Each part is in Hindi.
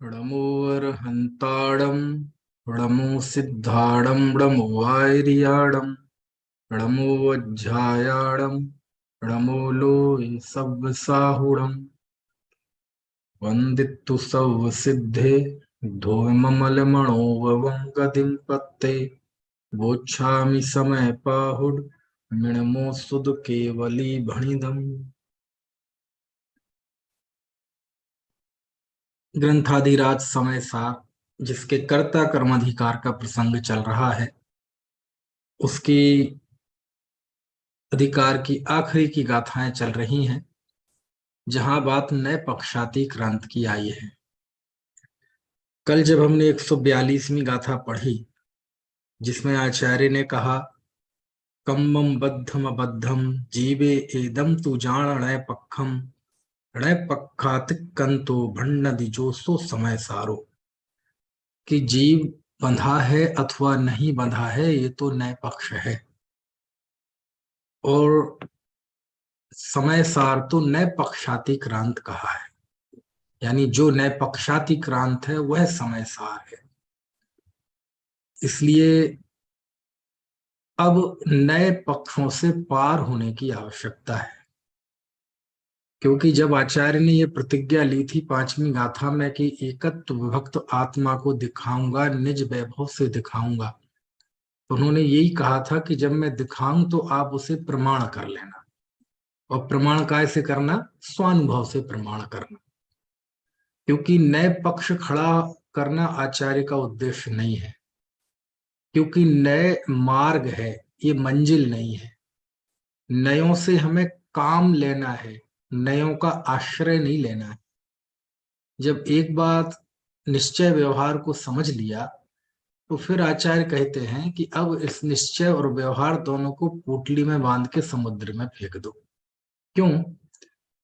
णमोऽर्हन्ताडं णमो सिद्धाडं णमो वायरियाडं णमो वज्झायाडं णमो लोय सव्वसाहुडं वन्दित्तु सव्वसिद्धे धोममलमणोववं पत्ते वोच्छामि समयपाहुड मिणमो सुद केवली भणिदम्। ग्रंथाधिराज समय सार जिसके कर्ता कर्माधिकार का प्रसंग चल रहा है, उसकी अधिकार की आखिरी की गाथाएं चल रही हैं, जहां बात नए पक्षाती क्रांत की आई है। कल जब हमने 142वीं गाथा पढ़ी, जिसमें आचार्य ने कहा कम्मम बद्धम अबद्धम जीवे एदम तु जान णय पक्षम णय पक्षातिक कंतो भण्ड दिजोसो समय सारो, कि जीव बंधा है अथवा नहीं बंधा है ये तो नए पक्ष है, और समय सार तो नए पक्षाती क्रांत कहा है। यानी जो नए पक्षाती क्रांत है वह समय सार है। इसलिए अब नए पक्षों से पार होने की आवश्यकता है, क्योंकि जब आचार्य ने यह प्रतिज्ञा ली थी 5वीं गाथा में कि एकत्व विभक्त आत्मा को दिखाऊंगा, निज वैभव से दिखाऊंगा, तो उन्होंने यही कहा था कि जब मैं दिखाऊं तो आप उसे प्रमाण कर लेना। और प्रमाण कैसे करना? स्वानुभव से प्रमाण करना। क्योंकि नए पक्ष खड़ा करना आचार्य का उद्देश्य नहीं है, क्योंकि नए मार्ग है, ये मंजिल नहीं है। नयों से हमें काम लेना है, नयों का आश्रय नहीं लेना है। जब एक बात निश्चय व्यवहार को समझ लिया, तो फिर आचार्य कहते हैं कि अब इस निश्चय और व्यवहार दोनों को पोटली में बांध के समुद्र में फेंक दो। क्यों?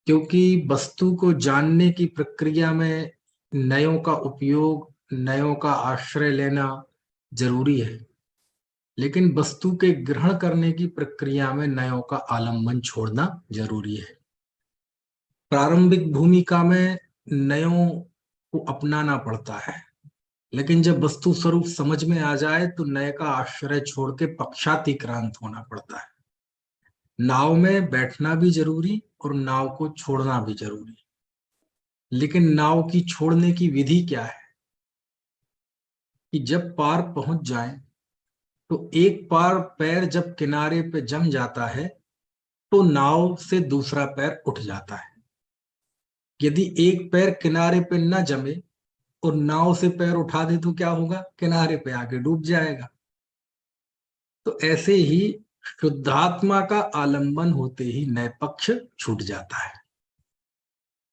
क्योंकि वस्तु को जानने की प्रक्रिया में नयों का उपयोग, नयों का आश्रय लेना जरूरी है, लेकिन वस्तु के ग्रहण करने की प्रक्रिया में नयों का आलंबन छोड़ना जरूरी है। प्रारंभिक भूमिका में नयों को अपनाना पड़ता है, लेकिन जब वस्तु स्वरूप समझ में आ जाए तो नए का आश्रय छोड़ के पक्षातिक्रांत होना पड़ता है। नाव में बैठना भी जरूरी और नाव को छोड़ना भी जरूरी, लेकिन नाव की छोड़ने की विधि क्या है? कि जब पार पहुंच जाए तो एक पार पैर जब किनारे पे जम जाता है तो नाव से दूसरा पैर उठ जाता है। यदि एक पैर किनारे पे न जमे और नाव से पैर उठा दे तो क्या होगा? किनारे पे आके डूब जाएगा। तो ऐसे ही शुद्धात्मा का आलंबन होते ही नए पक्ष छूट जाता है।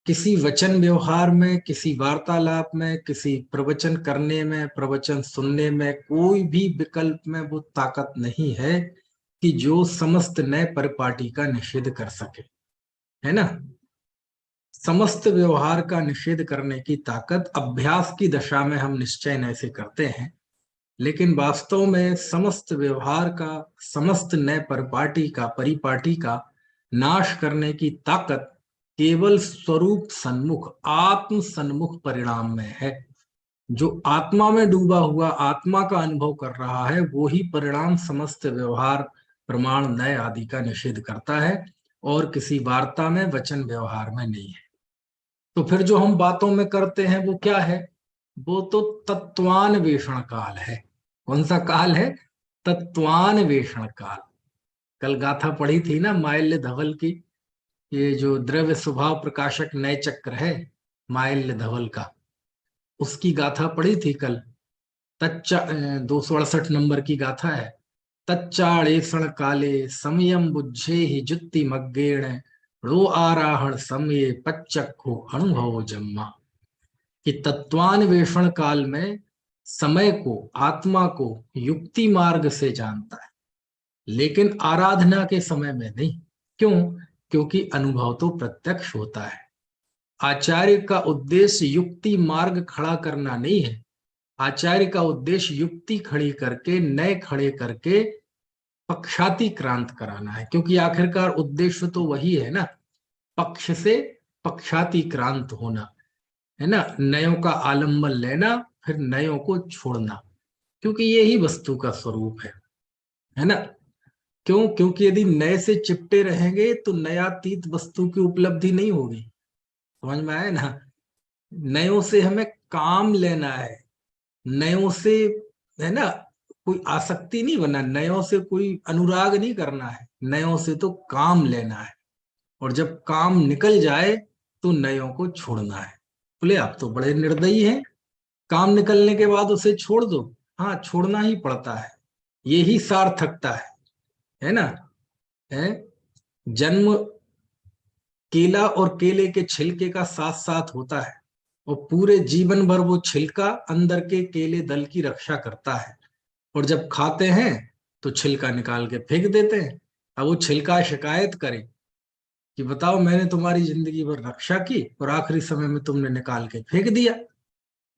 किसी वचन व्यवहार में, किसी वार्तालाप में, किसी प्रवचन करने में, प्रवचन सुनने में, कोई भी विकल्प में वो ताकत नहीं है कि जो समस्त नए परिपाटी का निषेध कर सके, है ना। समस्त व्यवहार का निषेध करने की ताकत अभ्यास की दशा में हम निश्चय नए से करते हैं, लेकिन वास्तव में समस्त व्यवहार का, समस्त नए परिपाटी का नाश करने की ताकत केवल स्वरूप सन्मुख, आत्म सन्मुख परिणाम में है। जो आत्मा में डूबा हुआ, आत्मा का अनुभव कर रहा है, वो ही परिणाम समस्त व्यवहार, प्रमाण, नए आदि का निषेध करता है, और किसी वार्ता में, वचन व्यवहार में नहीं है। तो फिर जो हम बातों में करते हैं वो क्या है? वो तो तत्वान्वेषण काल है। कौन सा काल है? तत्वान्वेषण काल। कल गाथा पढ़ी थी ना माल्य धवल की, ये जो द्रव्य स्वभाव प्रकाशक नए चक्र है माल्य धवल का, उसकी गाथा पढ़ी थी कल। 268 नंबर की गाथा है। तच्चाड़ेषण काले समयम बुद्धे ही जुत्ति मग्गेण रो आराहण समय पच्चक्खो अनुभव जम्मा। कि तत्वान्वेषण काल में समय को, आत्मा को युक्ति मार्ग से जानता है, लेकिन आराधना के समय में नहीं। क्यों? क्योंकि अनुभव तो प्रत्यक्ष होता है। आचार्य का उद्देश्य युक्ति मार्ग खड़ा करना नहीं है। आचार्य का उद्देश्य युक्ति खड़ी करके, नए खड़े करके पक्षाती क्रांत कराना है, क्योंकि आखिरकार उद्देश्य तो वही है ना, पक्ष से पक्षाती क्रांत होना। है ना, नयों का आलम्बन लेना, फिर नयों को छोड़ना, क्योंकि यही वस्तु का स्वरूप है ना। क्यों? क्योंकि यदि नए से चिपटे रहेंगे तो नयातीत वस्तु की उपलब्धि नहीं होगी। समझ में आया ना। नयों से हमें काम लेना है, नयों से, है ना, कोई आसक्ति नहीं बना, नयों से कोई अनुराग नहीं करना है, नयों से तो काम लेना है। और जब काम निकल जाए तो नयों को छोड़ना है। बोले आप तो बड़े निर्दयी हैं, काम निकलने के बाद उसे छोड़ दो। हाँ, छोड़ना ही पड़ता है, यही सार्थकता है ना। है, जन्म केला और केले के छिलके का साथ साथ होता है, और पूरे जीवन भर वो छिलका अंदर के केले दल की रक्षा करता है। और जब खाते हैं तो छिलका निकाल के फेंक देते हैं। अब वो छिलका शिकायत करे कि बताओ, मैंने तुम्हारी जिंदगी भर रक्षा की और आखिरी समय में तुमने निकाल के फेंक दिया।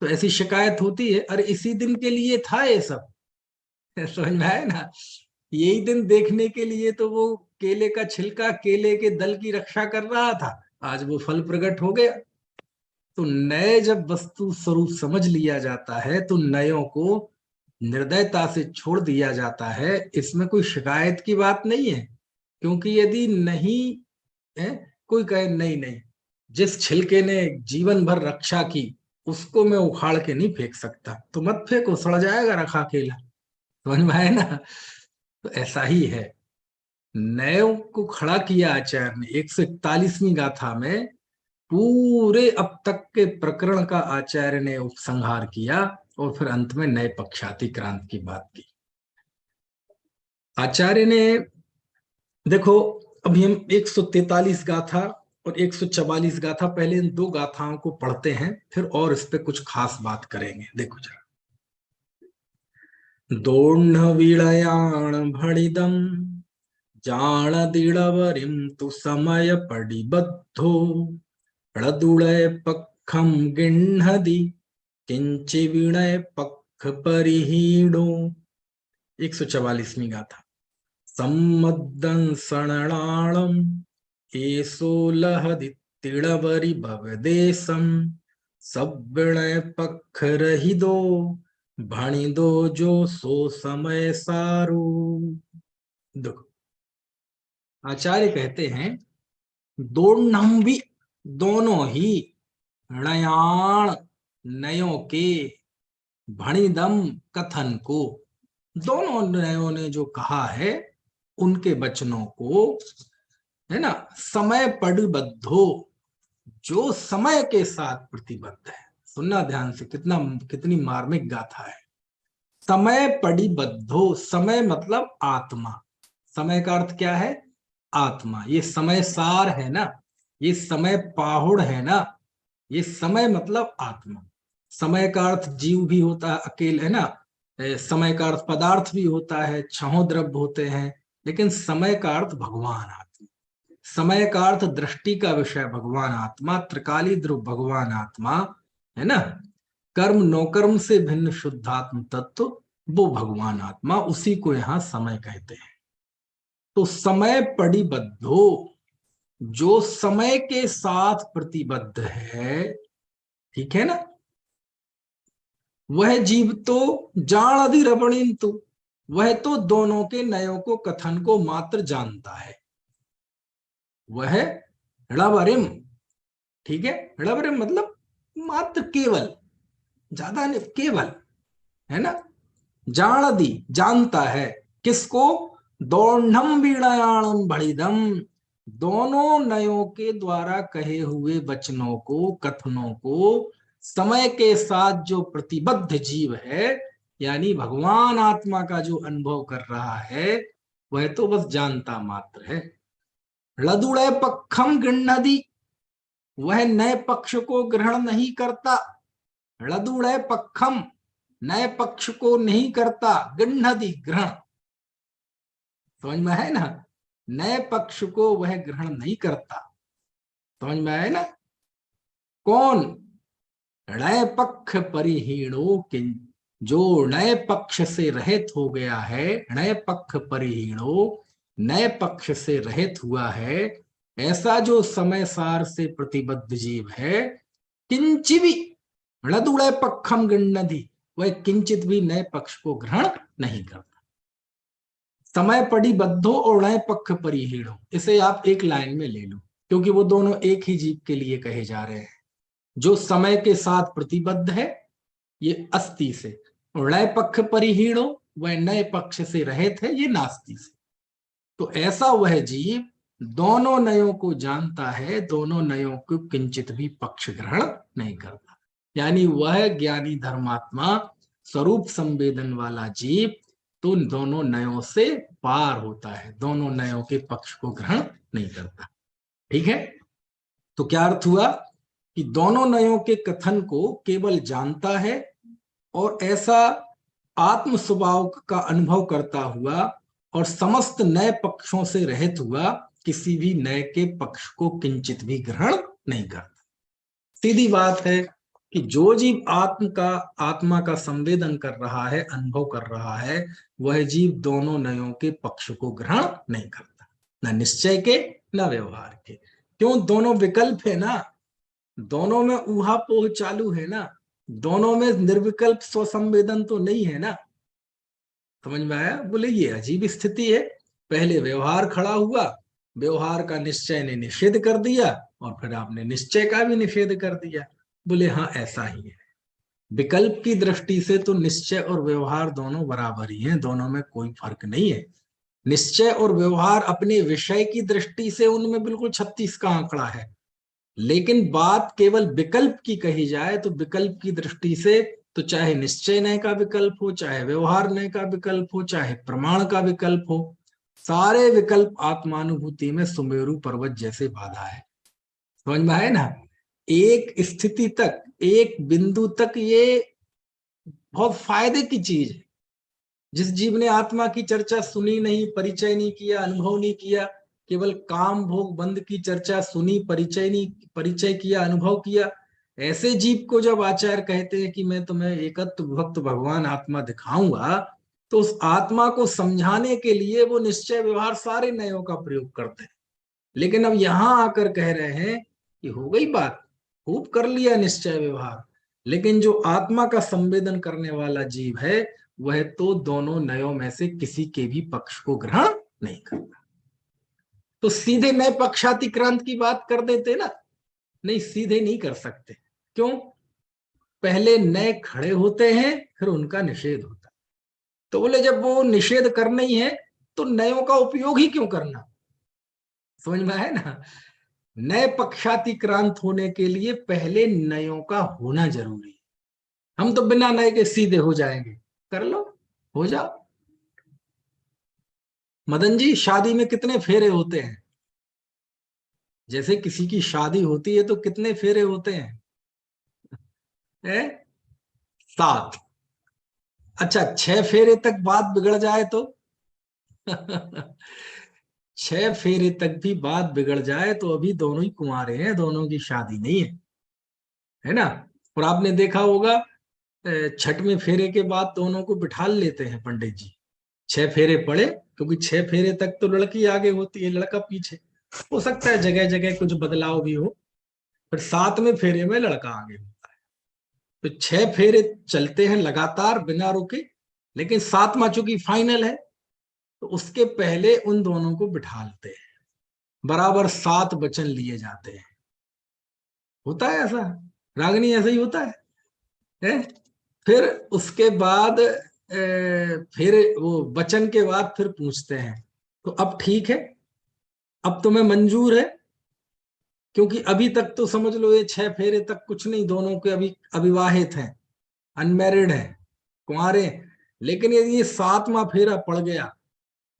तो ऐसी शिकायत होती है, अरे इसी दिन के लिए था ये सब। समझ में आया ना। यही दिन देखने के लिए तो वो केले का छिलका केले के दल की रक्षा कर रहा था, आज वो फल प्रकट हो गया। तो नए जब वस्तु स्वरूप समझ लिया जाता है तो नयों को निर्दयता से छोड़ दिया जाता है। इसमें कोई शिकायत की बात नहीं है, क्योंकि यदि नहीं है, कोई कहे नहीं नहीं, जिस छिलके ने जीवन भर रक्षा की उसको मैं उखाड़ के नहीं फेंक सकता, तो मत फेंको, सड़ जाएगा रखा केला। समझ में आए ना। तो ऐसा ही है, नयों को खड़ा किया आचार्य ने 141वीं गाथा में। पूरे अब तक के प्रकरण का आचार्य ने उपसंहार किया और फिर अंत में नए पक्षातिक्रांत की बात की आचार्य ने। देखो, अभी हम 143 गाथा और 144 गाथा, पहले इन दो गाथाओं को पढ़ते हैं, फिर और इस पे कुछ खास बात करेंगे। देखो जरा। दोण्ह विळयाण भणिदम जाण दिड़वरिम तु समय पडिबद्धो ळदुळय पक्खम गिण्हदि किंचि विणय पक्ख परिहीणो। 144वीं गाथा। सम्मदंसणाणम एसो लहदितिड़वरि भवदेशम सविणय पक्ष रहिदो भणिदो जो सो समय सारू। देखो, आचार्य कहते हैं दोनों भी, दोनों ही, णयाण, नयों के, भणिदम, कथन को, दोनों नयों ने जो कहा है उनके वचनों को, है ना, समय परिबद्धो, जो समय के साथ प्रतिबद्ध है। सुनना ध्यान से, कितना कितनी मार्मिक गाथा है। समय परिबद्धो, समय मतलब आत्मा। समय का अर्थ क्या है? आत्मा। ये समय सार है ना, ये समय पाहुड़ है ना, ये समय मतलब आत्मा। समय का अर्थ जीव भी होता है, अकेले, है ना। समय का अर्थ पदार्थ भी होता है, छहों द्रव्य होते हैं, लेकिन समय का अर्थ भगवान आत्मा। समय का अर्थ दृष्टि का विषय भगवान आत्मा, त्रिकाली ध्रुव भगवान आत्मा, है ना। कर्म नौकर्म से भिन्न शुद्धात्म तत्व वो भगवान आत्मा, उसी को यहाँ समय कहते हैं। तो समय परिबद्धो, जो समय के साथ प्रतिबद्ध है, ठीक है ना, वह जीव तो जान अधिरवणिंतु, वह तो दोनों के नयों को, कथन को मात्र जानता है। वह णवरिम, ठीक है, णवरिम मतलब मात्र, केवल, ज्यादा नहीं, केवल, है ना। जाणदी, जानता है, किसको? दोढ़म वीणायाणम भणिदम, दोनों नयों के द्वारा कहे हुए वचनों को, कथनों को समय के साथ जो प्रतिबद्ध जीव है, यानी भगवान आत्मा का जो अनुभव कर रहा है, वह तो बस जानता मात्र है। लदुड़य पक्षम गृह्णदि, वह नए पक्ष को ग्रहण नहीं करता। लदुड़य पक्षम, नए पक्ष को नहीं करता, गृह्णदि, ग्रहण। समझ में है ना, नए पक्ष को वह ग्रहण नहीं करता। समझ में आए ना। कौन? नए पक्ष परिहीणो किं, जो नए पक्ष से रहित हो गया है, नए पक्ष परिहीणो, नए पक्ष से रहित हुआ है, ऐसा जो समय सार से प्रतिबद्ध जीव है, किंचिवी णदुड़े पक्षम गृह्णति, वह किंचित भी नए पक्ष को ग्रहण नहीं करता। समय पड़ी बद्धो और नए पक्ष परिहीणो, इसे आप एक लाइन में ले लो, क्योंकि वो दोनों एक ही जीव के लिए कहे जा रहे हैं। जो समय के साथ प्रतिबद्ध है ये अस्ति से, और नए पक्ष परिहीणो, वह नए पक्ष से रहित है, ये नास्ति से। तो ऐसा वह जीव दोनों नयों को जानता है, दोनों नयों को किंचित भी पक्ष ग्रहण नहीं करता। यानी वह ज्ञानी धर्मात्मा स्वरूप संवेदन वाला जीव तो दोनों नयों से पार होता है, दोनों नयों के पक्ष को ग्रहण नहीं करता। ठीक है, तो क्या अर्थ हुआ कि दोनों नयों के कथन को केवल जानता है और ऐसा आत्म स्वभाव का अनुभव करता हुआ और समस्त नए पक्षों से रहित हुआ किसी भी नए के पक्ष को किंचित भी ग्रहण नहीं करता। सीधी बात है कि जो जीव आत्मा का संवेदन कर रहा है, अनुभव कर रहा है, वह जीव दोनों नयों के पक्ष को ग्रहण नहीं करता, न निश्चय के न व्यवहार के। क्यों? दोनों विकल्प है ना, दोनों में ऊहापोह चालू है ना, दोनों में निर्विकल्प स्वसंवेदन तो नहीं है ना। समझ में आया? बोले ये अजीब स्थिति है, पहले व्यवहार खड़ा हुआ, व्यवहार का निश्चय ने निषेध कर दिया और फिर आपने निश्चय का भी निषेध कर दिया। बोले हाँ ऐसा ही है, विकल्प की दृष्टि से तो निश्चय और व्यवहार दोनों बराबर ही हैं, दोनों में कोई फर्क नहीं है। निश्चय और व्यवहार अपने विषय की दृष्टि से उनमें बिल्कुल 36 का आंकड़ा है, लेकिन बात केवल विकल्प की कही जाए तो विकल्प की दृष्टि से तो चाहे निश्चय नय का विकल्प हो, चाहे व्यवहार नय का विकल्प हो, चाहे प्रमाण का विकल्प हो, सारे विकल्प आत्मानुभूति में सुमेरु पर्वत जैसे बाधा है। समझ में आए ना? एक स्थिति तक, एक बिंदु तक ये बहुत फायदे की चीज है। जिस जीव ने आत्मा की चर्चा सुनी नहीं, परिचय नहीं किया, अनुभव नहीं किया, केवल काम भोग बंद की चर्चा सुनी, परिचय किया, अनुभव किया, ऐसे जीव को जब आचार्य कहते हैं कि मैं तुम्हें एकत्व विभक्त भगवान आत्मा दिखाऊंगा, तो उस आत्मा को समझाने के लिए वो निश्चय व्यवहार सारे नयों का प्रयोग करते हैं। लेकिन अब यहां आकर कह रहे हैं कि हो गई बात, खूब कर लिया निश्चय व्यवहार, लेकिन जो आत्मा का संवेदन करने वाला जीव है वह तो दोनों नयों में से किसी के भी पक्ष को ग्रहण नहीं करता। तो सीधे नए पक्षातिक्रांत की बात कर देते ना, नहीं सीधे नहीं कर सकते। क्यों? पहले नए खड़े होते हैं, फिर उनका निषेध होता है। तो बोले जब वो निषेध करना ही है तो नयों का उपयोग ही क्यों करना? समझ में है ना? नए पक्षातिक्रांत होने के लिए पहले नयों का होना जरूरी है। हम तो बिना नए के सीधे हो जाएंगे, कर लो, हो जाओ। मदन जी, शादी में कितने फेरे होते हैं? जैसे किसी की शादी होती है तो कितने फेरे होते हैं? 7। अच्छा, 6 फेरे तक बात बिगड़ जाए तो 6 फेरे तक भी बात बिगड़ जाए तो अभी दोनों ही कुंवारे हैं, दोनों की शादी नहीं है ना? और आपने देखा होगा 6वें फेरे के बाद दोनों को बिठा लेते हैं पंडित जी, 6 फेरे पड़े, क्योंकि 6 फेरे तक तो लड़की आगे होती है, लड़का पीछे। हो सकता है जगह जगह कुछ बदलाव भी हो, फिर 7वें फेरे में लड़का आगे होता है। तो 6 फेरे चलते हैं लगातार बिना रुके, लेकिन 7वां चूंकि फाइनल है तो उसके पहले उन दोनों को बिठाते हैं, बराबर 7 वचन लिए जाते हैं। होता है ऐसा, रागनी ऐसा ही होता है? फिर उसके बाद फिर वो वचन के बाद फिर पूछते हैं तो अब ठीक है, अब तुम्हें मंजूर है? क्योंकि अभी तक तो समझ लो ये 6 फेरे तक कुछ नहीं, दोनों के अभी अविवाहित हैं, अनमैरिड हैं, कुंवारे। लेकिन यदि ये 7वां फेरा पड़ गया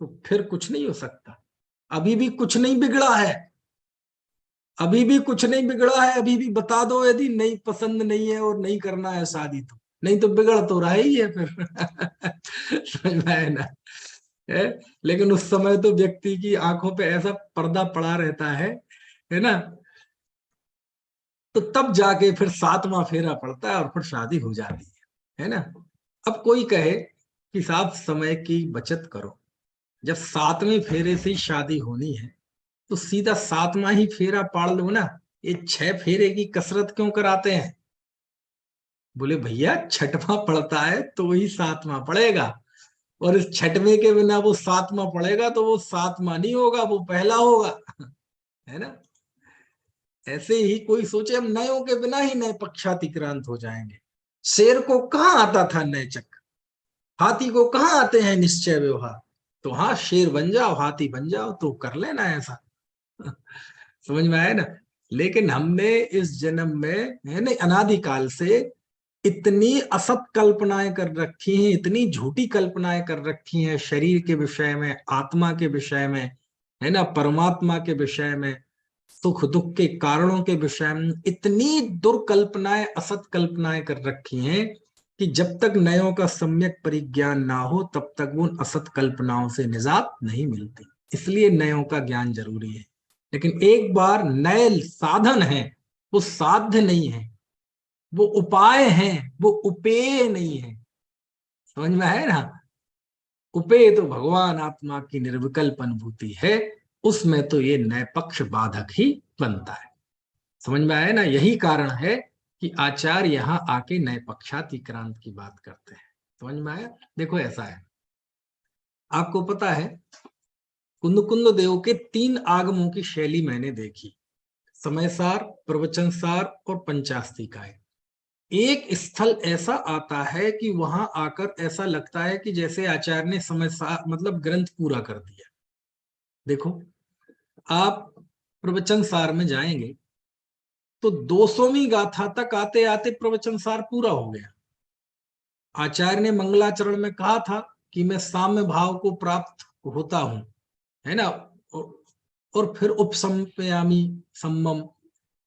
तो फिर कुछ नहीं हो सकता। अभी भी कुछ नहीं बिगड़ा है, अभी भी कुछ नहीं बिगड़ा है, अभी भी बता दो यदि नहीं पसंद नहीं है और नहीं करना है शादी, तो नहीं तो बिगड़ तो रहा ही है फिर समझ में आया ना? है? लेकिन उस समय तो व्यक्ति की आंखों पे ऐसा पर्दा पड़ा रहता है ना? तो तब जाके फिर 7वां फेरा पड़ता है और फिर शादी हो जाती है ना? अब कोई कहे कि साहब समय की बचत करो, जब 7वें फेरे से ही शादी होनी है तो सीधा 7वां ही फेरा पाड़ लो ना, ये 6 फेरे की कसरत क्यों कराते हैं? बोले भैया छठवां पढ़ता है तो वही सातवां पढ़ेगा, और इस छठवें के बिना वो सातवां पढ़ेगा तो वो सातवां नहीं होगा, वो पहला होगा। है ना? ऐसे ही कोई सोचे हम नयों के बिना ही नए पक्षातिक्रांत हो जाएंगे। शेर को कहाँ आता था नए चक्र, हाथी को कहाँ आते हैं निश्चय व्यवहार। तो हाँ, शेर बन जाओ, हाथी बन जाओ, तो कर लेना ऐसा। समझ में आया ना? लेकिन हमने इस जन्म में, है ना, अनादिकाल से इतनी असत कल्पनाएं कर रखी हैं, इतनी झूठी कल्पनाएं कर रखी हैं शरीर के विषय में, आत्मा के विषय में, है ना, परमात्मा के विषय में, सुख दुख के कारणों के विषय में, इतनी दुर्कल्पनाएं, असत कल्पनाएं कर रखी हैं कि जब तक नयों का सम्यक परिज्ञान ना हो तब तक उन असत कल्पनाओं से निजात नहीं मिलती। इसलिए नयों का ज्ञान जरूरी है। लेकिन एक बार नए साधन है, वो साध्य नहीं है, वो उपाय हैं, वो उपेय नहीं है। समझ में है ना? उपेय तो भगवान आत्मा की निर्विकल्प अनुभूति है, उसमें तो ये नए पक्ष बाधक ही बनता है। समझ में आया ना? यही कारण है कि आचार्य यहां आके नए पक्षातिक्रांत की बात करते हैं। समझ में आया? देखो ऐसा है, आपको पता है कुंद देव के 3 आगमों की शैली मैंने देखी, समयसार, प्रवचनसार और पंचास्तिकाय। एक स्थल ऐसा आता है कि वहां आकर ऐसा लगता है कि जैसे आचार्य ने समयसार मतलब ग्रंथ पूरा कर दिया। देखो, आप प्रवचन सार में जाएंगे तो 200वीं गाथा तक आते आते प्रवचन सार पूरा हो गया। आचार्य ने मंगलाचरण में कहा था कि मैं साम्य भाव को प्राप्त होता हूं, है ना, और फिर उपसंपयामी सम्मम।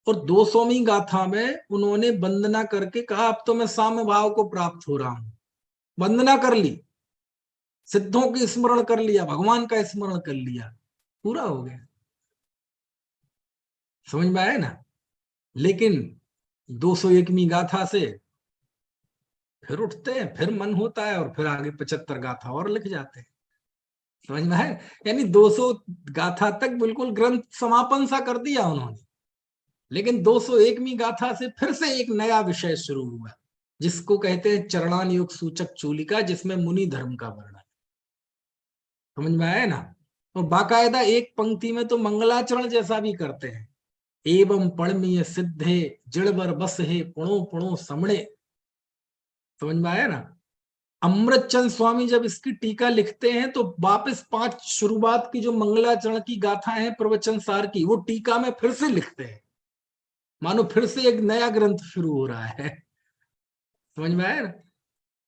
और 200वीं गाथा में उन्होंने वंदना करके कहा अब तो मैं साम्य भाव को प्राप्त हो रहा हूं। वंदना कर ली, सिद्धों की स्मरण कर लिया, भगवान का स्मरण कर लिया, पूरा हो गया। समझ में आया ना? लेकिन 201वीं गाथा से फिर उठते हैं, फिर मन होता है और फिर आगे 75 गाथा और लिख जाते हैं। समझ में है? यानी 200 गाथा तक बिल्कुल ग्रंथ समापन सा कर दिया उन्होंने, लेकिन 201वीं गाथा से फिर से एक नया विषय शुरू हुआ, जिसको कहते हैं चरणान योग सूचक चूलिका, जिसमें मुनि धर्म का वर्णन। समझ में आया ना? और बाकायदा एक पंक्ति में तो मंगलाचरण जैसा भी करते हैं, एवं पणमीय सिद्धे जड़बर बस है पुणो पुणो समणे। समझ में आया ना? अमृतचंद स्वामी जब इसकी टीका लिखते हैं तो वापस 5 शुरुआत की जो मंगलाचरण की गाथा है प्रवचन सार की, वो टीका में फिर से लिखते हैं, मानो फिर से एक नया ग्रंथ शुरू हो रहा है। समझ में आया ना?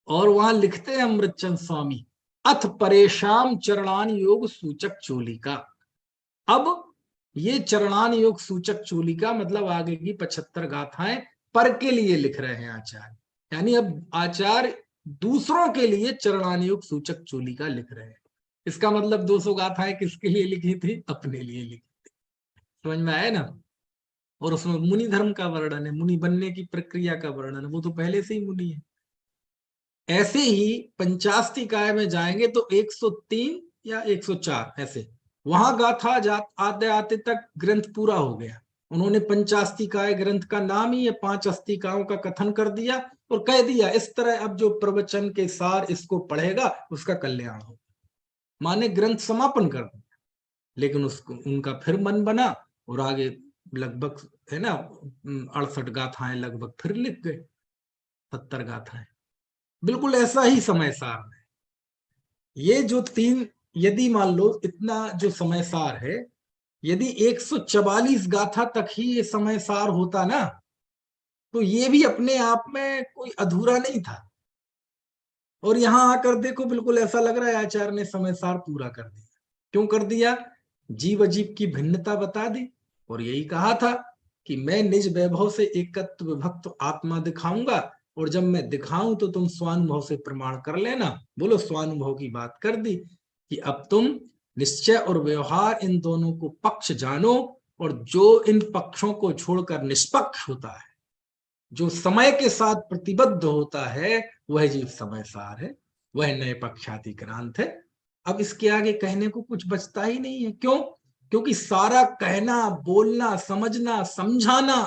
और वहां लिखते हैं अमृतचंद स्वामी, अथ परेशान चरणान योग सूचक चोलिका। अब ये चरणान योग सूचक चोलिका मतलब आगे की 75 गाथाएं पर के लिए लिख रहे हैं आचार्य। यानी अब आचार्य दूसरों के लिए चरणान योग सूचक चोलिका लिख रहे हैं। इसका मतलब 200 गाथाएं किसके लिए लिखी थी? अपने लिए लिखी। समझ में आया ना? और उसमें मुनि धर्म का वर्णन है, मुनि बनने की प्रक्रिया का वर्णन है, वो तो पहले से ही मुनि है। ऐसे ही पंचास्तिकाय में जाएंगे तो 103 या 104 ऐसे, वहां गाथा आते आते तक ग्रंथ पूरा हो गया। उन्होंने पंचास्तिकाय ग्रंथ का नाम ही ये 5 अस्तिकाओं का कथन कर दिया और कह दिया इस तरह अब जो प्रवचन के सार इसको पढ़ेगा उसका कल्याण हो, माने ग्रंथ समापन कर दिया। लेकिन उसको उनका फिर मन बना और आगे लगभग, है ना, 68 गाथाएं लगभग फिर लिख गए, 70 गाथाएं। बिल्कुल ऐसा ही समय सार है ये जो 3। यदि मान लो इतना जो समय सार है, यदि 144 गाथा तक ही ये समय सार होता ना, तो ये भी अपने आप में कोई अधूरा नहीं था। और यहां आकर देखो बिल्कुल ऐसा लग रहा है आचार्य ने समय सार पूरा कर दिया। क्यों कर दिया? जीव अजीव की भिन्नता बता दी और यही कहा था कि मैं निज वैभव से एकत्व विभक्त आत्मा दिखाऊंगा, और जब मैं दिखाऊं तो तुम स्वानुभव से प्रमाण कर लेना। बोलो, स्वानुभव की बात कर दी कि अब तुम निश्चय और व्यवहार इन दोनों को पक्ष जानो, और जो इन पक्षों को छोड़कर निष्पक्ष होता है, जो समय के साथ प्रतिबद्ध होता है, वह जीव समय सार है, वह नए पक्षातिक्रांत है। अब इसके आगे कहने को कुछ बचता ही नहीं है। क्यों? क्योंकि सारा कहना, बोलना, समझना, समझाना,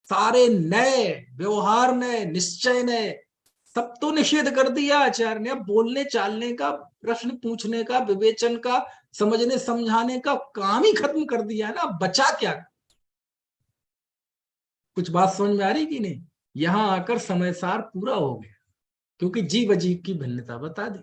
सारे नए व्यवहार नए, निश्चय नए, सब तो निषेध कर दिया आचार्य ने। अब बोलने चालने का, प्रश्न पूछने का, विवेचन का, समझने समझाने का काम ही खत्म कर दिया है ना। अब बचा क्या? कुछ बात समझ में आ रही कि नहीं? यहां आकर समय सार पूरा हो गया, क्योंकि जीव अजीव की भिन्नता बता दी।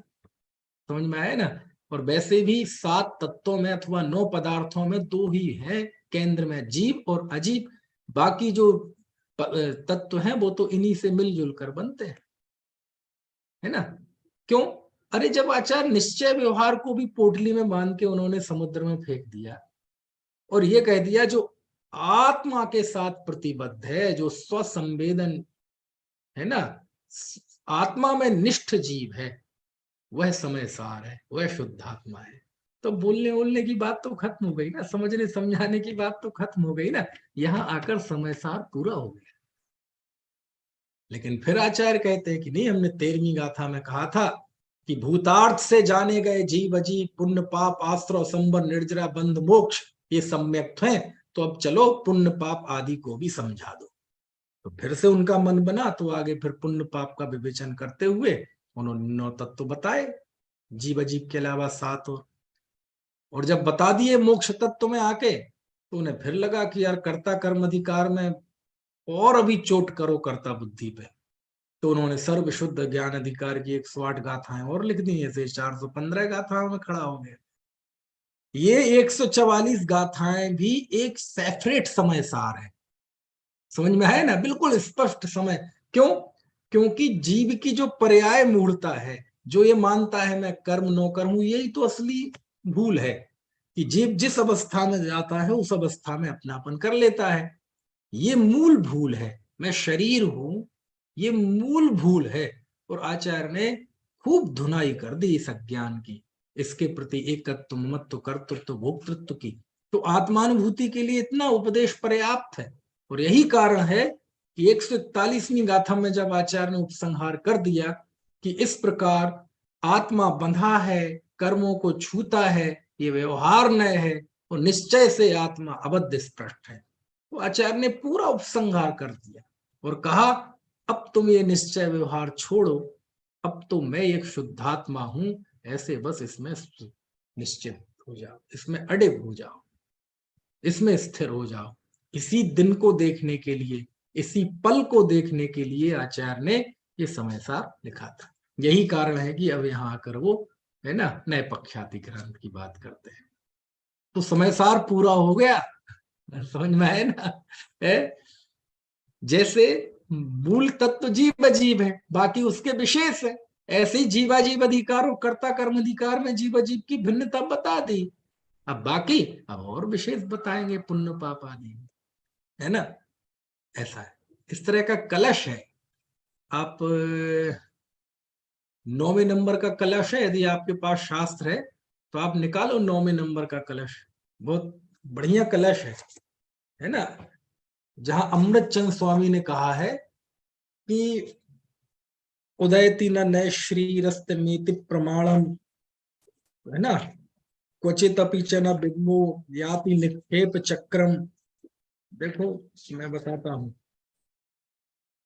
समझ में आया ना? और वैसे भी 7 तत्वों में अथवा 9 पदार्थों में 2 ही है केंद्र में, जीव और अजीव। बाकी जो तत्व हैं वो तो इन्हीं से मिलजुल कर बनते हैं, है ना? क्यों? अरे जब आचार्य निश्चय व्यवहार को भी पोटली में बांध के उन्होंने समुद्र में फेंक दिया और ये कह दिया जो आत्मा के साथ प्रतिबद्ध है, जो स्वसंवेदन है ना, आत्मा में निष्ठ जीव है, वह समय सार है, वह शुद्धात्मा है। तो बोलने बोलने की बात तो खत्म हो गई ना, समझने समझाने की बात तो खत्म हो गई ना। यहां आकर समय सार पूरा हो गया। लेकिन फिर आचार्य कहते हैं कि नहीं, हमने 13वीं गाथा में कहा था कि भूतार्थ से जाने गए जीव अजीव, पुण्य पाप आश्रय संबर निर्जरा बंध मोक्ष, ये सम्यक हैं। तो अब चलो पुण्य पाप आदि को भी समझा दो। तो फिर से उनका मन बना, तो आगे फिर पुण्य पाप का विवेचन करते हुए उन्होंने 9 तत्व बताए, जीव अजीव के अलावा 7 और जब बता दिए मोक्ष तत्व में आके, तो उन्हें फिर लगा कि यार कर्ता कर्म अधिकार में और अभी चोट करो कर्ता बुद्धि पे। तो उन्होंने सर्व शुद्ध ज्ञान अधिकार की 108 गाथाएं और लिख दी, ऐसे 415 गाथाओं में खड़ा हो गया। ये 144 गाथाएं भी एक सेपरेट समय सार है। समझ में है ना? बिल्कुल स्पष्ट समय। क्यों? क्योंकि जीव की जो पर्याय मूढ़ता है, जो ये मानता है मैं कर्म नौकर हूं, यही तो असली भूल है कि जीव जिस अवस्था में जाता है उस अवस्था में अपनापन कर लेता है। ये मूल भूल है, मैं शरीर हूं, ये मूल भूल है। और आचार्य ने खूब धुनाई कर दी इस अज्ञान की, इसके प्रति एकत्व, ममत्व, कर्तृत्व, भोक्तृत्व की। तो आत्मानुभूति के लिए इतना उपदेश पर्याप्त है। और यही कारण है कि 141वीं गाथा में जब आचार्य ने उपसंहार कर दिया कि इस प्रकार आत्मा बंधा है, कर्मों को छूता है, ये व्यवहार नय है, और निश्चय से आत्मा अबद्ध स्पष्ट है, तो आचार्य ने पूरा उपसंहार कर दिया और कहा अब तुम ये निश्चय व्यवहार छोड़ो, अब तो मैं एक शुद्धात्मा हूं, ऐसे बस इसमें निश्चित हो जाओ, इसमें अड़े हो जाओ, इसमें स्थिर हो जाओ। इसी दिन को देखने के लिए, इसी पल को देखने के लिए आचार्य ने ये समय सार लिखा था। यही कारण है कि अब यहाँ आकर वो है ना नए पक्षाति ग्रंथ की बात करते हैं। तो समय सार पूरा हो गया, समझ में आए ना? है जैसे मूल तत्व जीव अजीब है, बाकी उसके विशेष है, ऐसे ही जीवाजीव अधिकार और कर्ता कर्म अधिकार में जीव अजीब की भिन्नता बता दी। अब बाकी अब और विशेष बताएंगे पुण्य पाप आदि, है ना? ऐसा है, इस तरह का कलश है। आप 9वें नंबर का कलश है, यदि आपके पास शास्त्र है तो आप निकालो 9वें नंबर का कलश, बहुत बढ़िया कलश है ना? जहां अमृत चंद स्वामी ने कहा है कि उदयति न नय श्रीरस्तमेति प्रमाणम, है ना? क्वचित अपि च न विद्मो याति निक्षेप चक्रम। देखो मैं बताता हूँ,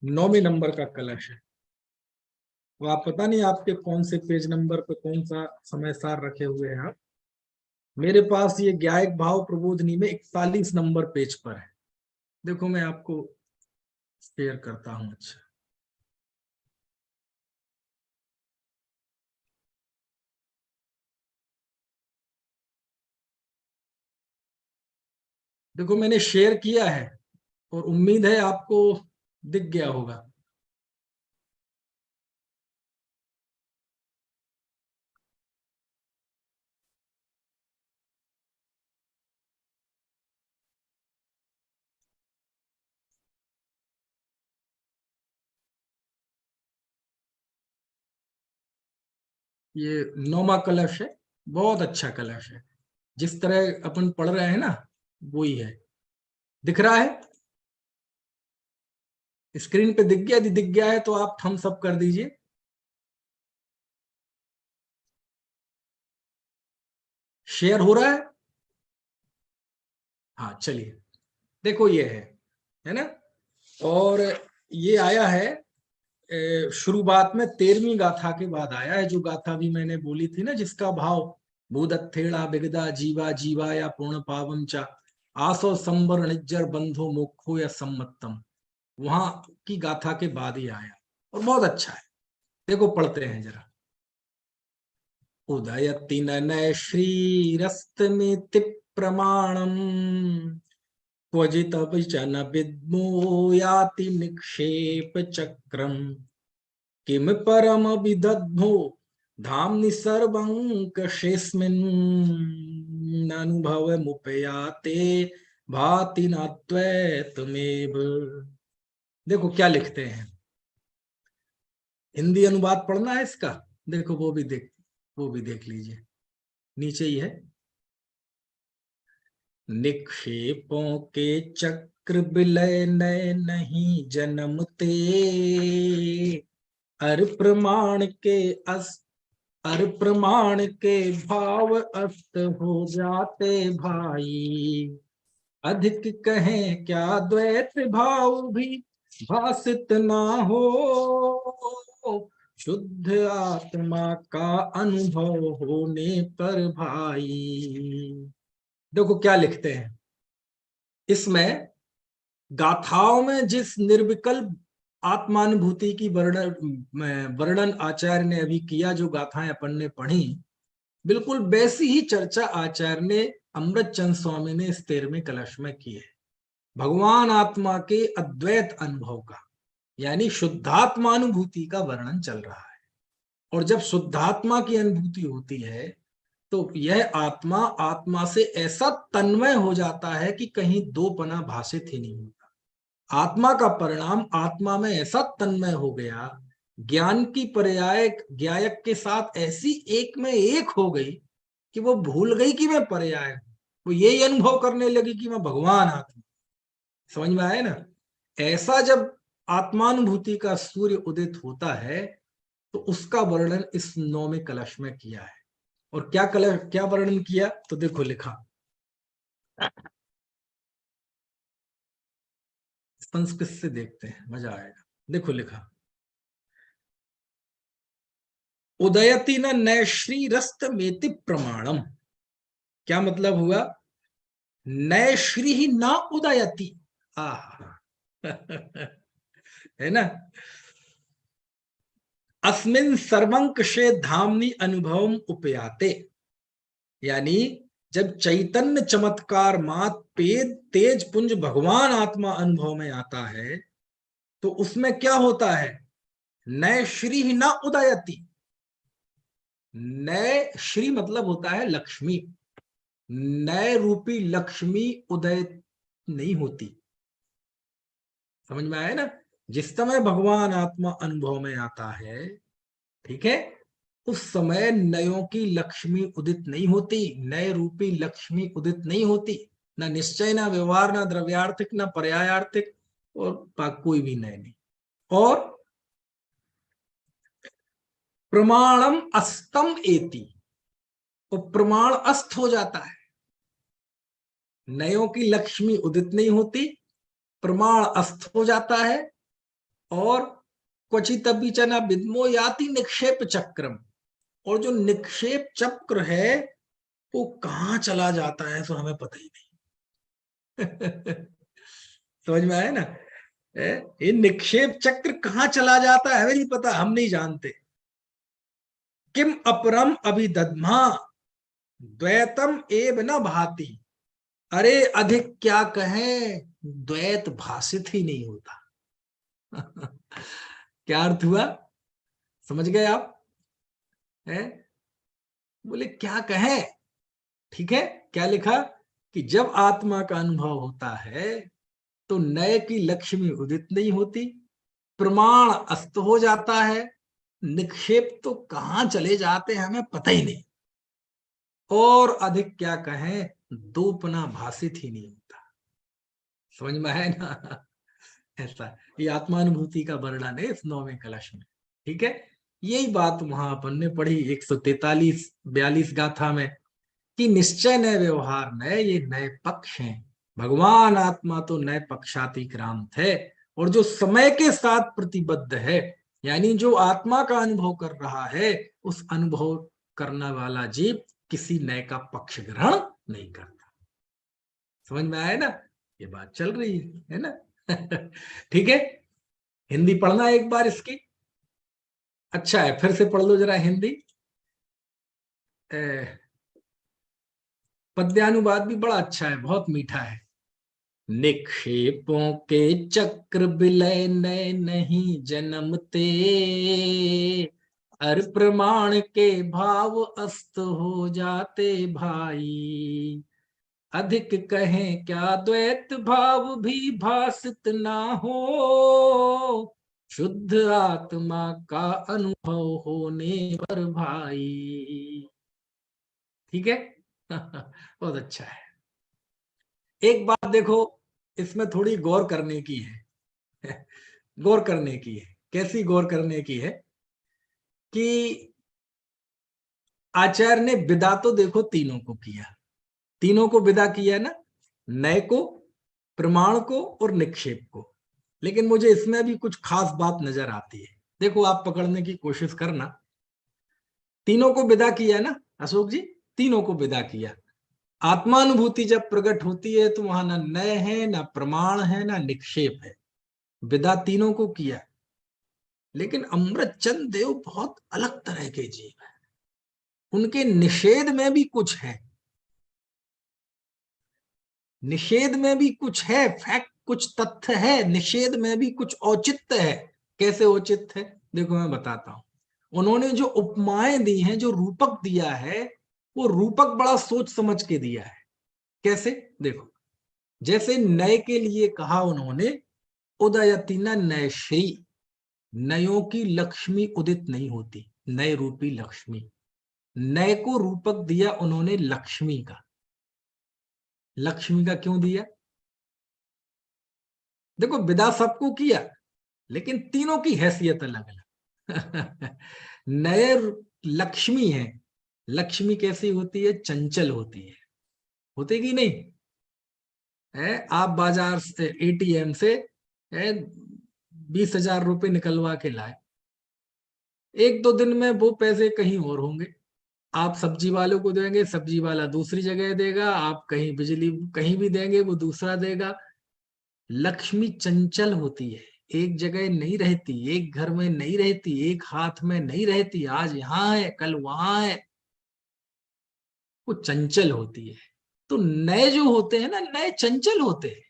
9वें नंबर का कलश है। तो आप पता नहीं आपके कौन से पेज नंबर पे कौन सा समय सार रखे हुए हैं आप। मेरे पास ये ज्ञायक भाव प्रबोधनी में 41 नंबर पेज पर है। देखो मैं आपको शेयर करता हूँ। अच्छा देखो मैंने शेयर किया है और उम्मीद है आपको दिख गया होगा। ये 9वां कलश है, बहुत अच्छा कलश है, जिस तरह अपन पढ़ रहे हैं ना वो ही है। दिख रहा है? स्क्रीन पे दिख गया? यदि दिख गया है तो आप थम्स अप कर दीजिए। शेयर हो रहा है? हाँ चलिए, देखो ये है ना। और ये आया है शुरुआत में 13वीं गाथा के बाद आया है, जो गाथा भी मैंने बोली थी ना, जिसका भाव भूदत्थेड़ा बिगदा जीवा जीवा या पूर्ण पावम चा आसो संबर निज्जर बंधो मोक्षो या सम्मतम, वहां की गाथा के बाद ही आया और बहुत अच्छा है। देखो पढ़ते हैं जरा। उदयति ननय श्रीरस्तमिति प्रमाणम क्वचिदपि विद्मो याति निक्षेप चक्रम किम परम विदग्धो धाम्नि सर्वंकषेऽस्मिन् अनुभवमुपयाते भाति नाद्वैतमेव। देखो क्या लिखते हैं, हिंदी अनुवाद पढ़ना है इसका, देखो वो भी देख लीजिए, नीचे ही है। निक्षेपों के चक्र विलय नए नहीं जन्मते, अर प्रमाण के अर प्रमाण के भाव अस्त हो जाते भाई, अधिक कहें क्या द्वैत भाव भी भासित ना हो, शुद्ध आत्मा का अनुभव होने पर भाई। देखो क्या लिखते हैं इसमें, गाथाओं में जिस निर्विकल्प आत्मानुभूति की वर्णन आचार्य ने अभी किया, जो गाथाएं अपन ने पढ़ी, बिल्कुल वैसी ही चर्चा आचार्य ने अमृत चंद स्वामी ने इस 13वें कलश में की है। भगवान आत्मा के अद्वैत अनुभव का, यानी शुद्धात्मानुभूति का वर्णन चल रहा है। और जब शुद्धात्मा की अनुभूति होती है तो यह आत्मा आत्मा से ऐसा तन्मय हो जाता है कि कहीं दोपना भाषित ही नहीं होता। आत्मा का परिणाम आत्मा में ऐसा तन्मय हो गया, ज्ञान की पर्याय ज्ञायक के साथ ऐसी एक में एक हो गई कि वो भूल गई कि मैं पर्याय हूं, वो यही अनुभव करने लगी कि मैं भगवान आत्मा। समझ में आया ना। ऐसा जब आत्मानुभूति का सूर्य उदित होता है तो उसका वर्णन इस 9वें कलश में किया है। और क्या वर्णन किया, तो देखो लिखा, संस्कृत से देखते हैं, मजा आएगा। देखो लिखा, उदयति न नैश्रीरस्त मेति प्रमाणम। क्या मतलब हुआ, नैश्री ही ना उदयति, है ना। अस्मिन सर्वंकषे धामनि अनुभवम उपयाते, यानी जब चैतन्य चमत्कार मात पेद तेज पुंज भगवान आत्मा अनुभव में आता है तो उसमें क्या होता है, नय श्री न उदयति। नय श्री मतलब होता है लक्ष्मी, नय रूपी लक्ष्मी उदय नहीं होती। समझ में आया ना। जिस समय भगवान आत्मा अनुभव में आता है, ठीक है, उस समय नयों की लक्ष्मी उदित नहीं होती, नय रूपी लक्ष्मी उदित नहीं होती, ना निश्चय, ना व्यवहार, ना द्रव्यार्थिक, ना पर्यायार्थिक, और कोई भी नय नहीं। और प्रमाणम अस्तम एति, तो प्रमाण अस्त हो जाता है, नयों की लक्ष्मी उदित नहीं होती, प्रमाण अस्त हो जाता है। और क्वचित बीचना विद्मो याति निक्षेप चक्रम, और जो निक्षेप चक्र है वो कहां चला जाता है तो हमें पता ही नहीं। समझ में आया ना। ये निक्षेप चक्र कहां चला जाता है हमें नहीं पता, हम नहीं जानते। किम अपरम अभिदध्मा द्वैतम एव न भाति, अरे अधिक क्या कहें, द्वैत भाषित ही नहीं होता। क्या अर्थ हुआ, समझ गए आप। है बोले क्या कहें, ठीक है। क्या लिखा कि जब आत्मा का अनुभव होता है तो नए की लक्ष्मी उदित नहीं होती, प्रमाण अस्त हो जाता है, निक्षेप तो कहां चले जाते हैं हमें पता ही नहीं, और अधिक क्या कहें, दोपना भाषित ही नहीं होता। समझ में है ना। ऐसा ये आत्मानुभूति का वर्णन है इस 9वें कलश में, ठीक है। यही बात वहां अपन ने पढ़ी 143-42 गाथा में, कि निश्चय नए व्यवहार नए, ये नए पक्ष हैं, भगवान आत्मा तो नए पक्षातिक्रांत है, और जो समय के साथ प्रतिबद्ध है, यानी जो आत्मा का अनुभव कर रहा है, उस अनुभव करने वाला जीव किसी नए का पक्ष ग्रहण नहीं करता। समझ में आया ना, ये बात चल रही है ना। ठीक है, हिंदी पढ़ना एक बार इसकी। अच्छा है, फिर से पढ़ लो जरा हिंदी। पद्यानुवाद भी बड़ा अच्छा है, बहुत मीठा है। निक्षेपों के चक्र विलय नए नहीं जन्मते, हर प्रमाण के भाव अस्त हो जाते भाई। अधिक कहें क्या द्वैत भाव भी भासित ना हो, शुद्ध आत्मा का अनुभव होने पर भाई। ठीक है। बहुत अच्छा है। एक बात देखो, इसमें थोड़ी गौर करने की है। गौर करने की है। कैसी गौर करने की है कि आचार्य ने विदा तो देखो तीनों को किया, तीनों को विदा किया ना, नए को, प्रमाण को और निक्षेप को। लेकिन मुझे इसमें भी कुछ खास बात नजर आती है। देखो, आप पकड़ने की कोशिश करना। तीनों को विदा किया ना अशोक जी, तीनों को विदा किया। आत्मानुभूति जब प्रकट होती है तो वहां ना नय है, ना प्रमाण है, ना निक्षेप है। विदा तीनों को किया। लेकिन अमृत चंद देव बहुत अलग तरह के जीव है। उनके निषेध में भी कुछ है, निषेध में भी कुछ है, फैक्ट, कुछ तथ्य है, निषेध में भी कुछ औचित्य है। कैसे औचित्य है, देखो मैं बताता हूं। उन्होंने जो उपमाएं दी हैं, जो रूपक दिया है, वो रूपक बड़ा सोच समझ के दिया है। कैसे, देखो, जैसे नए के लिए कहा उन्होंने उदयति न नय श्री, नयों की लक्ष्मी उदित नहीं होती, नए रूपी लक्ष्मी। नए को रूपक दिया उन्होंने लक्ष्मी का। लक्ष्मी का क्यों दिया, देखो विदा सबको किया, लेकिन तीनों की हैसियत अलग अलग। नए लक्ष्मी है। लक्ष्मी कैसी होती है, चंचल होती है, होती कि नहीं है। आप बाजार से एटीएम से 20,000 रुपए निकलवा के लाए, एक दो दिन में वो पैसे कहीं और होंगे। आप सब्जी वालों को देंगे, सब्जी वाला दूसरी जगह देगा, आप कहीं बिजली कहीं भी देंगे, वो दूसरा देगा। लक्ष्मी चंचल होती है, एक जगह नहीं रहती, एक घर में नहीं रहती, एक हाथ में नहीं रहती, आज यहाँ है कल वहां है, वो चंचल होती है। तो नए जो होते हैं ना, नए चंचल होते हैं।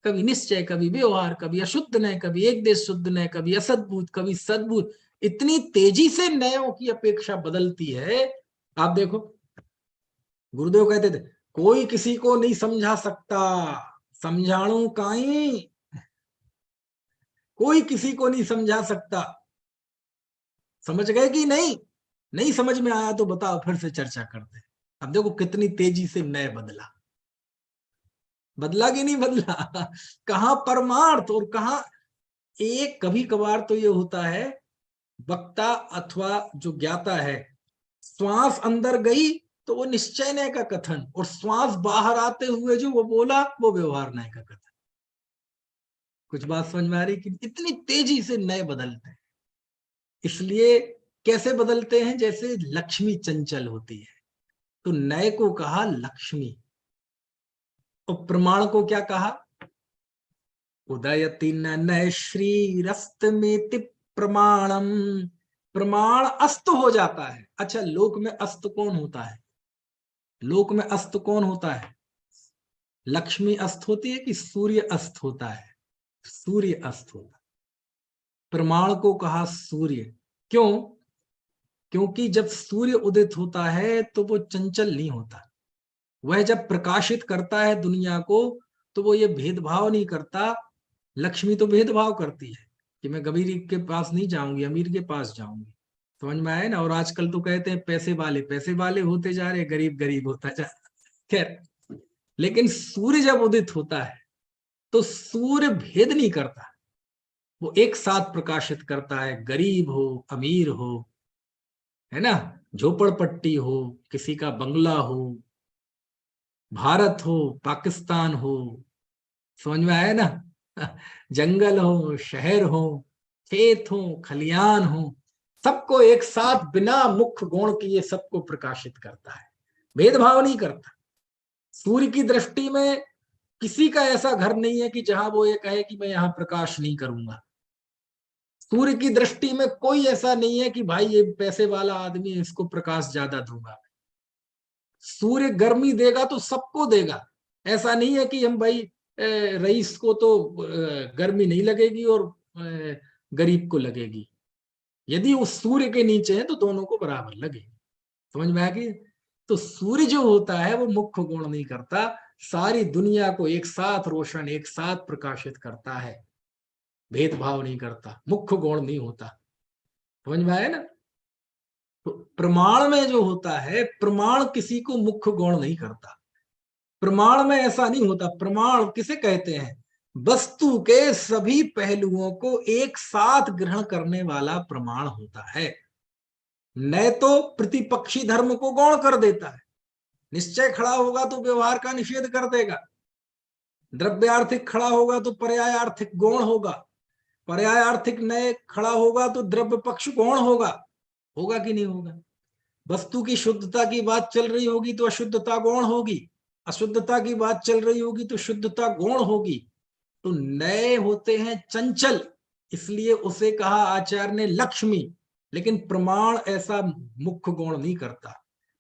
कभी निश्चय, कभी व्यवहार, कभी अशुद्ध नय, कभी एक देश शुद्ध नय, कभी असद्भूत, कभी सद्भूत। इतनी तेजी से नयों की अपेक्षा बदलती है। आप देखो, गुरुदेव कहते थे कोई किसी को नहीं समझा सकता, समझाणु काई, कोई किसी को नहीं समझा सकता। समझ गए कि नहीं, नहीं समझ में आया तो बताओ, फिर से चर्चा करते हैं। अब देखो कितनी तेजी से नए बदला, बदला कि नहीं बदला। कहाँ परमार्थ और कहाँ एक। कभी कभार तो ये होता है, वक्ता अथवा जो ज्ञाता है, श्वास अंदर गई तो वो निश्चय नय का कथन, और श्वास बाहर आते हुए जो वो बोला वो व्यवहार नय का कथन। कुछ बात समझ में आ रही कि इतनी तेजी से नए बदलते हैं। इसलिए कैसे बदलते हैं, जैसे लक्ष्मी चंचल होती है, तो नए को कहा लक्ष्मी, और प्रमाण को क्या कहा, उदयति न नय श्री रस्त में प्रमाणम। प्रमाण अस्त हो जाता है। अच्छा, लोक में अस्त कौन होता है, लोक में अस्त कौन होता है, लक्ष्मी अस्त होती है कि सूर्य अस्त होता है, सूर्य अस्त होता है। प्रमाण को कहा सूर्य, क्यों, क्योंकि जब सूर्य उदित होता है तो वो चंचल नहीं होता। वह जब प्रकाशित करता है दुनिया को, तो वो ये भेदभाव नहीं करता। लक्ष्मी तो भेदभाव करती है कि मैं गरीब के पास नहीं जाऊंगी, अमीर के पास जाऊंगी। समझ में आया ना। और आजकल तो कहते हैं पैसे वाले होते जा रहे, गरीब गरीब होता जा। खैर, लेकिन सूर्य जब उदित होता है तो सूर्य भेद नहीं करता, वो एक साथ प्रकाशित करता है। गरीब हो, अमीर हो, है ना, झोपड़पट्टी हो, किसी का बंगला हो, भारत हो, पाकिस्तान हो, समझ में आया ना? जंगल हो, शहर हो, खेत हो, खलियान हो, सबको एक साथ बिना मुख्य गुण किए सबको प्रकाशित करता है, भेदभाव नहीं करता। सूर्य की दृष्टि में किसी का ऐसा घर नहीं है कि जहां वो ये कहे कि मैं यहां प्रकाश नहीं करूंगा। सूर्य की दृष्टि में कोई ऐसा नहीं है कि भाई ये पैसे वाला आदमी है, इसको प्रकाश ज्यादा दूंगा। सूर्य गर्मी देगा तो सबको देगा। ऐसा नहीं है कि हम भाई रईस को तो गर्मी नहीं लगेगी और गरीब को लगेगी। यदि उस सूर्य के नीचे है तो दोनों को बराबर लगेगी। समझ में आ गई? तो सूर्य जो होता है वो मुख्य गुण नहीं करता, सारी दुनिया को एक साथ रोशन, एक साथ प्रकाशित करता है, भेदभाव नहीं करता, मुख्य गुण नहीं होता। समझ में आया ना? तो प्रमाण में जो होता है, प्रमाण किसी को मुख्य गुण नहीं करता। प्रमाण में ऐसा नहीं होता। प्रमाण किसे कहते हैं? वस्तु के सभी पहलुओं को एक साथ ग्रहण करने वाला प्रमाण होता है। न तो प्रतिपक्षी धर्म को गौण कर देता है, निश्चय खड़ा होगा तो व्यवहार का निषेध कर देगा। द्रव्यार्थिक खड़ा होगा तो पर्याय आर्थिक गौण होगा। पर्याय आर्थिक नए खड़ा होगा तो द्रव्य पक्ष गौण होगा। होगा कि नहीं होगा? वस्तु की शुद्धता की बात चल रही होगी तो अशुद्धता गौण होगी, अशुद्धता की बात चल रही होगी तो शुद्धता गौण होगी। तो नए होते हैं चंचल, इसलिए उसे कहा आचार्य ने लक्ष्मी। लेकिन प्रमाण ऐसा मुख्य गुण नहीं करता।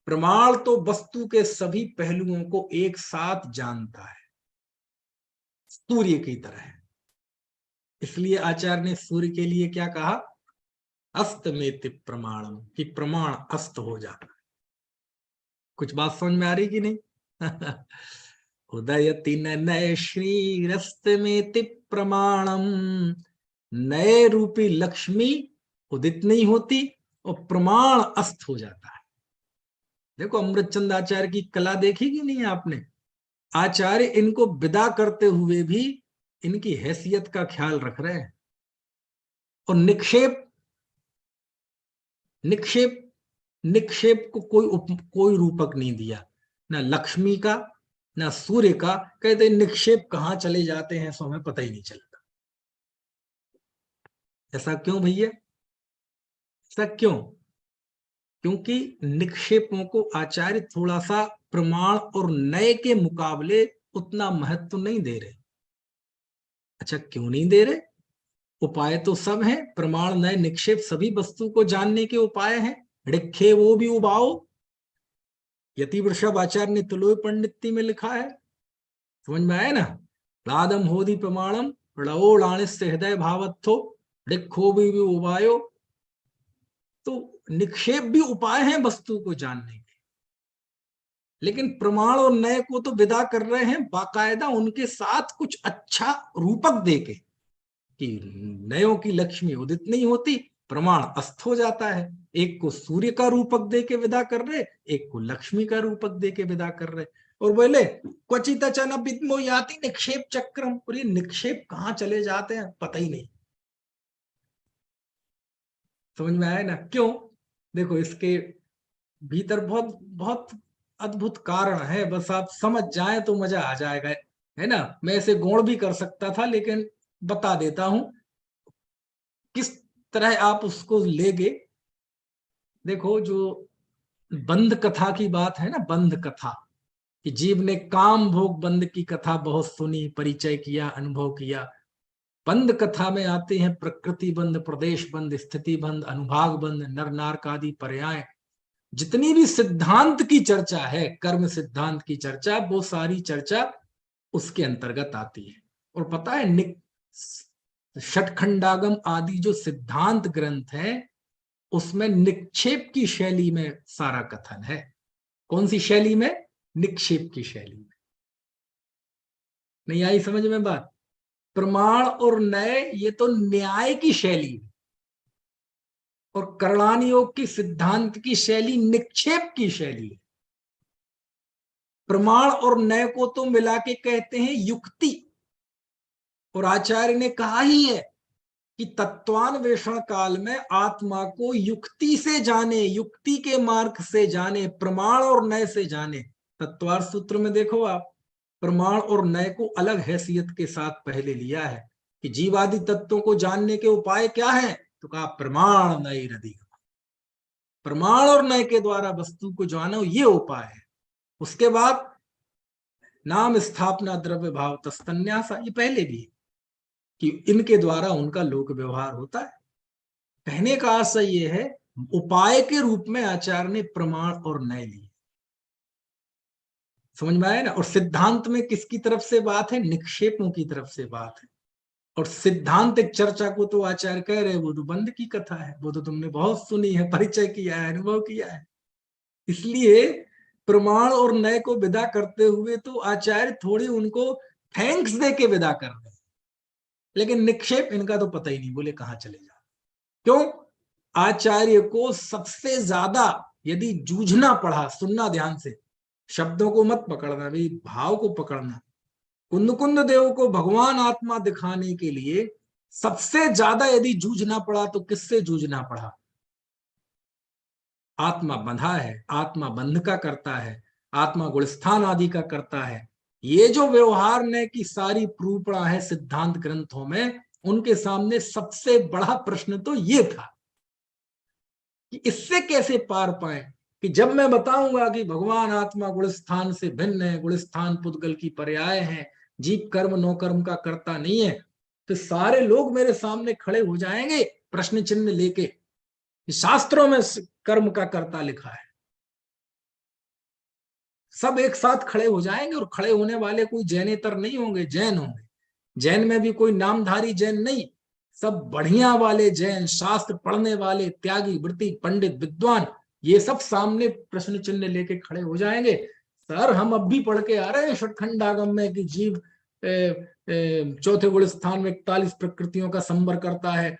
प्रमाण तो वस्तु के सभी पहलुओं को एक साथ जानता है, सूर्य की तरह है। इसलिए आचार्य ने सूर्य के लिए क्या कहा? अस्त में प्रमाणम, कि प्रमाण अस्त हो जाता है। कुछ बात समझ में आ रही कि नहीं? उदयति नय श्रीरस्त में प्रमाणम। नए रूपी लक्ष्मी उदित नहीं होती और प्रमाण अस्त हो जाता है। देखो अमृतचंद आचार्य की कला देखी कि नहीं आपने? आचार्य इनको विदा करते हुए भी इनकी हैसियत का ख्याल रख रहे हैं। और निक्षेप निक्षेप निक्षेप को कोई रूपक नहीं दिया, ना लक्ष्मी का ना सूर्य का। कहते निक्षेप कहां चले जाते हैं सो हमें पता ही नहीं चलता। ऐसा क्यों भैया? ऐसा क्यों? क्योंकि निक्षेपों को आचार्य थोड़ा सा प्रमाण और नए के मुकाबले उतना महत्व नहीं दे रहे। अच्छा क्यों नहीं दे रहे? उपाय तो सब हैं, प्रमाण नए निक्षेप सभी वस्तु को जानने के उपाय हैं। ऋखे वो भी उबाओ, यति वृषभ आचार्य ने तुलोय पंडिती में लिखा है। समझ में आया ना? लादम होदि प्रमाणम रणिस्य हृदय भावत्थो ऋखो भी उबायो। तो निक्षेप भी उपाय हैं वस्तु को जानने के। लेकिन प्रमाण और नए को तो विदा कर रहे हैं बाकायदा उनके साथ कुछ अच्छा रूपक देके, कि नयों की लक्ष्मी उदित नहीं होती, प्रमाण अस्त हो जाता है। एक को सूर्य का रूपक दे के विदा कर रहे, एक को लक्ष्मी का रूपक दे के विदा कर रहे। और बोले क्वचित चन विद्मो याति निक्षेप चक्रम, और ये निक्षेप कहाँ चले जाते हैं पता ही नहीं। समझ में आया ना क्यों? देखो इसके भीतर बहुत बहुत अद्भुत कारण है, बस आप समझ जाएं तो मजा आ जाएगा, है ना? मैं इसे गौण भी कर सकता था लेकिन बता देता हूं किस तरह आप उसको लेगे। देखो जो बंद कथा की बात है ना, बंद कथा, कि जीव ने काम भोग बंद की कथा बहुत सुनी, परिचय किया, अनुभव किया। बंद कथा में आते हैं प्रकृति बंद, प्रदेश बंद, स्थिति बंद, अनुभाग बंद, नर नारक आदि पर्याय। जितनी भी सिद्धांत की चर्चा है, कर्म सिद्धांत की चर्चा, वो सारी चर्चा उसके अंतर्गत आती है। और पता है षटखंडागम आदि जो सिद्धांत ग्रंथ है उसमें निक्षेप की शैली में सारा कथन है। कौन सी शैली में? निक्षेप की शैली में। नहीं आई समझ में बात? प्रमाण और नय ये तो न्याय की शैली है, और करणान योग की सिद्धांत की शैली निक्षेप की शैली है। प्रमाण और नय को तो मिला के कहते हैं युक्ति। और आचार्य ने कहा ही है कि तत्वान्वेषण काल में आत्मा को युक्ति से जाने, युक्ति के मार्ग से जाने, प्रमाण और नय से जाने। तत्वार्थ सूत्र में देखो आप, प्रमाण और नय को अलग हैसियत के साथ पहले लिया है कि जीवादि तत्वों को जानने के उपाय क्या है, तो कहा प्रमाण नय रदि। प्रमाण और नय के द्वारा वस्तु को जानो ये उपाय है। उसके बाद नाम स्थापना द्रव्य भाव तस्तन्यासा, ये पहले भी है कि इनके द्वारा उनका लोक व्यवहार होता है। कहने का आशय ये है, उपाय के रूप में आचार्य ने प्रमाण और नय लिए। समझ में आया ना। और सिद्धांत में किसकी तरफ से बात है, निक्षेपों की तरफ से बात है। और सिद्धांतिक चर्चा को तो आचार्य कह रहे, वो तो बंद की कथा है, वो तो तुमने बहुत सुनी है, परिचय किया है, अनुभव किया है। इसलिए प्रमाण और नय को विदा करते हुए तो आचार्य थोड़ी उनको थैंक्स दे के विदा कर रहे हैं, लेकिन निक्षेप इनका तो पता ही नहीं, बोले कहां चले जा। क्यों? आचार्य को सबसे ज्यादा यदि जूझना पड़ा, सुनना ध्यान से, शब्दों को मत पकड़ना भाई, भाव को पकड़ना। कुंद देव को भगवान आत्मा दिखाने के लिए सबसे ज्यादा यदि जूझना पड़ा तो किससे जूझना पड़ा? आत्मा बंधा है, आत्मा बंध का करता है, आत्मा गुणस्थान आदि का करता है। ये जो व्यवहार ने की सारी प्रूपणा है सिद्धांत ग्रंथों में, उनके सामने सबसे बड़ा प्रश्न तो ये था कि इससे कैसे पार पाए। कि जब मैं बताऊंगा कि भगवान आत्मा गुणस्थान से भिन्न है, गुणस्थान पुद्गल की पर्याय है, जीव कर्म नो कर्म का करता नहीं है, तो सारे लोग मेरे सामने खड़े हो जाएंगे प्रश्न चिन्ह लेके। शास्त्रों में कर्म का कर्ता लिखा है, सब एक साथ खड़े हो जाएंगे। और खड़े होने वाले कोई जैनेतर नहीं होंगे, जैन होंगे। जैन में भी कोई नामधारी जैन नहीं, सब बढ़िया वाले जैन, शास्त्र पढ़ने वाले, त्यागी, वृत्ति, पंडित, विद्वान, ये सब सामने प्रश्न चिन्ह लेके खड़े हो जाएंगे। सर हम अब भी पढ़ के आ रहे हैं षटखंडागम में कि जीव चौथे गुण स्थान में 41 प्रकृतियों का संवर करता है,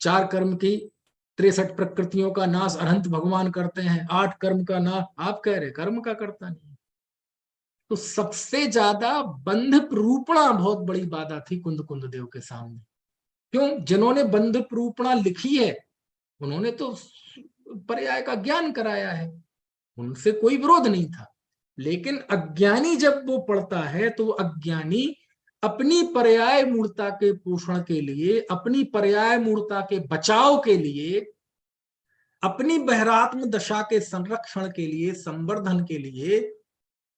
4 कर्म की 63 प्रकृतियों का नाश अनंत भगवान करते हैं, 8 कर्म का नाश। आप कह रहे कर्म का करता नहीं। तो सबसे ज्यादा बंध प्रूपणा बहुत बड़ी बाधा थी कुंद देव के सामने। क्यों? जिन्होंने बंध प्रूपणा लिखी है उन्होंने तो पर्याय का ज्ञान कराया है, उनसे कोई विरोध नहीं था। लेकिन अज्ञानी जब वो पढ़ता है तो अज्ञानी अपनी पर्याय मूर्ता के पोषण के लिए, अपनी पर्याय मूर्ता के बचाव के लिए, अपनी बहरात्म दशा के संरक्षण के लिए, संवर्धन के लिए,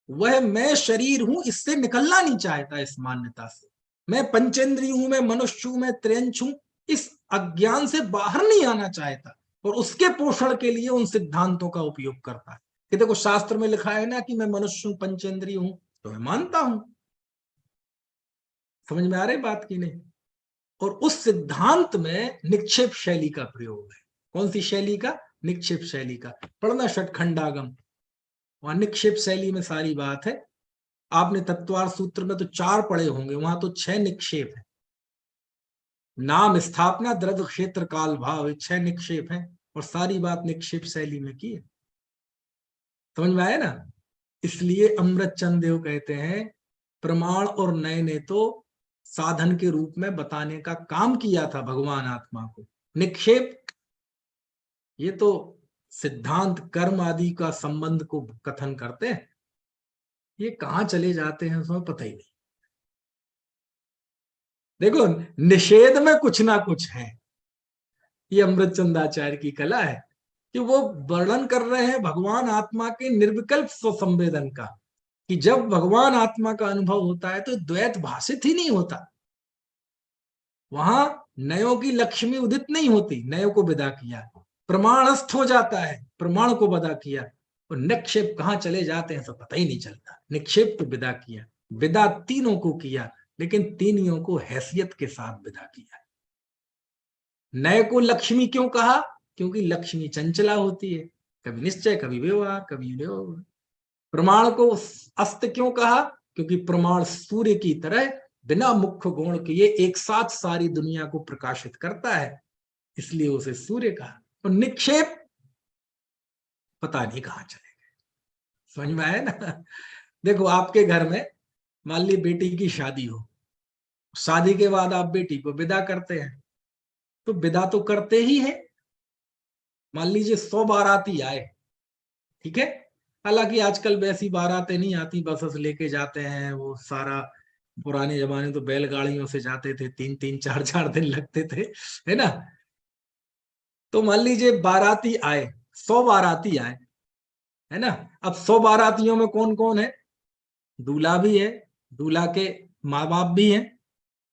वह मैं शरीर हूं इससे निकलना नहीं चाहता। इस मान्यता से मैं पंचेंद्रिय हूं, मैं मनुष्य हूं, मैं त्र्यंच हूं, इस अज्ञान से बाहर नहीं आना चाहता। और उसके पोषण के लिए उन सिद्धांतों का उपयोग करता है कि देखो शास्त्र में लिखा है ना कि मैं मनुष्य हूं, पंचेंद्रिय हूं, तो मैं मानता हूं। समझ में आ रही बात की नहीं? और उस सिद्धांत में निक्षेप शैली का प्रयोग है। कौन सी शैली का? निक्षेप शैली का। पढ़ना षटखंडागम, वहां निक्षेप शैली में सारी बात है। आपने तत्वार्थ सूत्र में तो 4 पढ़े होंगे, वहां तो 6 निक्षेप है। नाम स्थापना द्रव्य क्षेत्र काल भाव, 6 निक्षेप है। और सारी बात निक्षेप शैली में की है। समझ में आया ना? इसलिए अमृत चंद देव कहते हैं प्रमाण और नय ने तो साधन के रूप में बताने का काम किया था भगवान आत्मा को। निक्षेप ये तो सिद्धांत कर्म आदि का संबंध को कथन करते हैं। ये कहां चले जाते हैं उसमें पता ही नहीं। देखो निषेध में कुछ ना कुछ है। ये अमृत चंदाचार्य की कला है कि वो वर्णन कर रहे हैं भगवान आत्मा के निर्विकल्प स्वसंवेदन का, कि जब भगवान आत्मा का अनुभव होता है तो द्वैत भाषित ही नहीं होता। वहां नयों की लक्ष्मी उदित नहीं होती, नयों को विदा किया, प्रमाणस्थ हो जाता है, प्रमाण को विदा किया। और निक्षेप कहां चले जाते हैं सब पता ही नहीं चलता। निक्षेप को विदा किया, विदा तीनों को किया, लेकिन तीनियों को हैसियत के साथ विदा किया। नय को लक्ष्मी क्यों कहा? क्योंकि लक्ष्मी चंचला होती है, कभी निश्चय, कभी व्यवहार, कभी वियोग। प्रमाण को अस्त क्यों कहा? क्योंकि प्रमाण सूर्य की तरह बिना मुख्य गुण किए एक साथ सारी दुनिया को प्रकाशित करता है, इसलिए उसे सूर्य कहा। और निक्षेप पता नहीं कहां चले गए। समझ में आया ना? देखो आपके घर में मान ली बेटी की शादी हो, शादी के बाद आप बेटी को विदा करते हैं, तो विदा तो करते ही है। मान लीजिए 100 बाराती आए, ठीक है, हालांकि आजकल वैसी बारातें नहीं आती, बस लेके जाते हैं वो सारा। पुराने जमाने तो बैलगाड़ियों से जाते थे, 3 3 4 4 दिन लगते थे, है ना। तो मान लीजिए बाराती आए, 100 बाराती आए, है ना। अब 100 बारातियों में कौन कौन है? दूल्हा भी है, दूल्हा के माँ बाप भी हैं।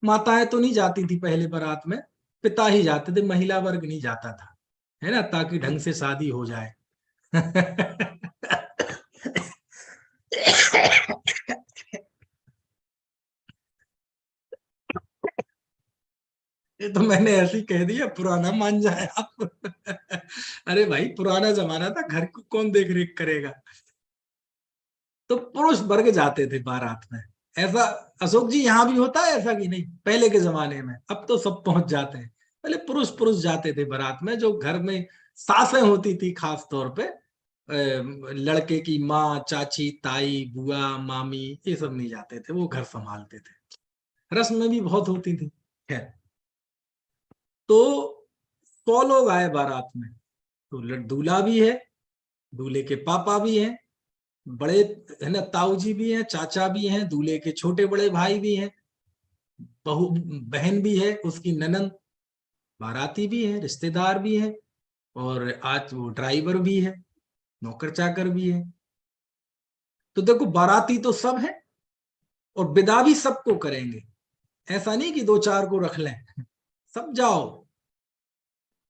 माताएं तो नहीं जाती थी पहले बारात में, पिता ही जाते थे, महिला वर्ग नहीं जाता था, है ना, ताकि ढंग से शादी हो जाए। ये तो मैंने ऐसे ही कह दिया, पुराना मान जाए आप। अरे भाई पुराना जमाना था, घर को कौन देख रेख करेगा। तो पुरुष वर्ग जाते थे बारात में। ऐसा अशोक जी यहाँ भी होता है ऐसा कि नहीं? पहले के जमाने में, अब तो सब पहुंच जाते हैं। पहले पुरुष पुरुष जाते थे बारात में, जो घर में सासें होती थी खास तौर पे, लड़के की माँ, चाची, ताई, बुआ, मामी, ये सब नहीं जाते थे, वो घर संभालते थे। रस्म भी बहुत होती थी। खैर, तो 100 लोग आए बारात में। तो दूल्हा भी है, दूल्हे के पापा भी हैं, बड़े, है ना, ताऊ जी भी हैं, चाचा भी हैं, दूल्हे के छोटे बड़े भाई भी हैं, बहू बहन भी है, उसकी ननंद, बाराती भी है, रिश्तेदार भी है, और आज वो ड्राइवर भी है, नौकर चाकर भी है। तो देखो बाराती तो सब है, और विदा भी सबको करेंगे। ऐसा नहीं कि 2 4 को रख लें, सब जाओ।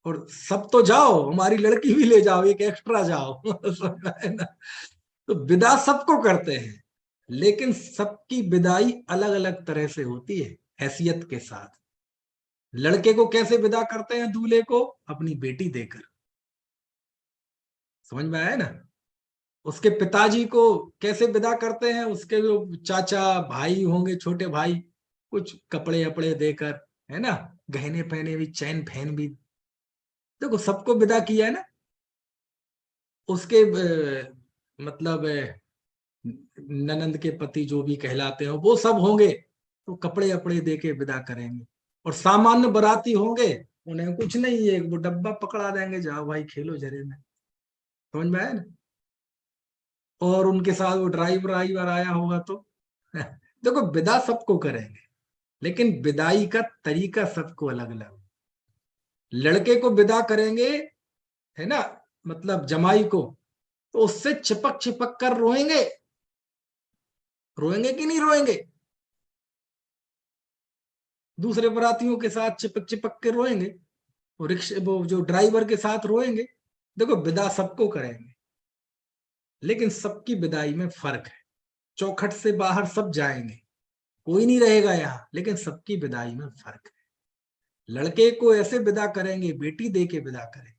और सब तो जाओ, हमारी लड़की भी ले जाओ, एक एक्स्ट्रा जाओ। है ना। तो विदा सबको करते हैं, लेकिन सबकी विदाई अलग अलग तरह से होती है, हैसियत के साथ। लड़के को कैसे विदा करते हैं दूल्हे को? अपनी बेटी देकर। समझ में आया ना। उसके पिताजी को कैसे विदा करते हैं? उसके जो चाचा भाई होंगे, छोटे भाई, कुछ कपड़े अपड़े देकर, है ना, गहने पहने भी, चैन पहन भी। देखो सबको विदा किया है ना। उसके मतलब ननंद के पति जो भी कहलाते हैं वो सब होंगे, तो कपड़े अपड़े दे के विदा करेंगे। और सामान्य बाराती होंगे, उन्हें कुछ नहीं है, वो डब्बा पकड़ा देंगे, जाओ भाई खेलो जरे में। समझ में आया ना। और उनके साथ वो ड्राइवर ड्राइवर आया होगा तो। देखो विदा सबको करेंगे, लेकिन विदाई का तरीका सबको अलग अलग। लड़के को विदा करेंगे, है ना, मतलब जमाई को, तो उससे चिपक चिपक कर रोएंगे। रोएंगे कि नहीं रोएंगे? दूसरे बरातियों के साथ चिपक चिपक के रोएंगे, वो रिक्शे, वो जो ड्राइवर के साथ रोएंगे। देखो विदा सबको करेंगे, लेकिन सबकी विदाई में फर्क है। चौखट से बाहर सब जाएंगे, कोई नहीं रहेगा यहाँ, लेकिन सबकी विदाई में फर्क है। लड़के को ऐसे विदा करेंगे, बेटी दे के विदा करेंगे।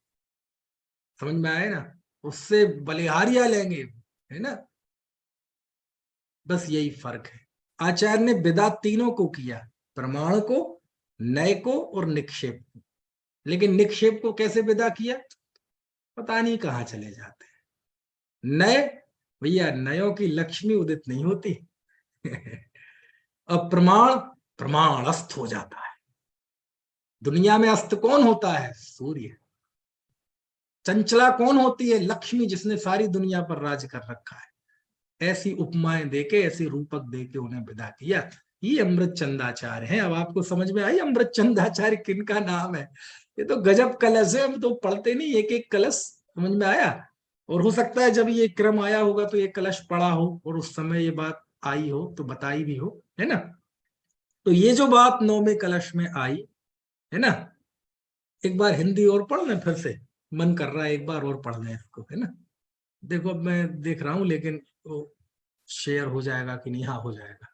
समझ में आए ना। उससे बलिहारियां लेंगे, है ना। बस यही फर्क है। आचार्य ने विदा तीनों को किया, प्रमाण को, नय को और निक्षेप को। लेकिन निक्षेप को कैसे विदा किया? पता नहीं कहाँ चले जाते हैं। नय, भैया नयों की लक्ष्मी उदित नहीं होती। अब प्रमाण, प्रमाण अस्त हो जाता है। दुनिया में अस्त कौन होता है? सूर्य। चंचला कौन होती है? लक्ष्मी, जिसने सारी दुनिया पर राज कर रखा है। ऐसी उपमाएं देके, ऐसी रूपक देके उन्हें विदा किया। ये अमृत चंदाचार्य है। अब आपको समझ में आई अमृत चंदाचार्य किनका नाम है? ये तो गजब कलश है, हम तो पढ़ते नहीं एक एक कलश। समझ में आया। और हो सकता है जब ये क्रम आया होगा तो ये कलश पड़ा हो, और उस समय ये बात आई हो तो बताई भी हो, है ना। तो ये जो बात 9वें कलश में आई, है ना, एक बार हिंदी और पढ़ लें फिर से। मन कर रहा है एक बार और पढ़ लें इसको, है ना। देखो अब मैं देख रहा हूं, लेकिन वो शेयर हो जाएगा कि नहीं? हाँ हो जाएगा।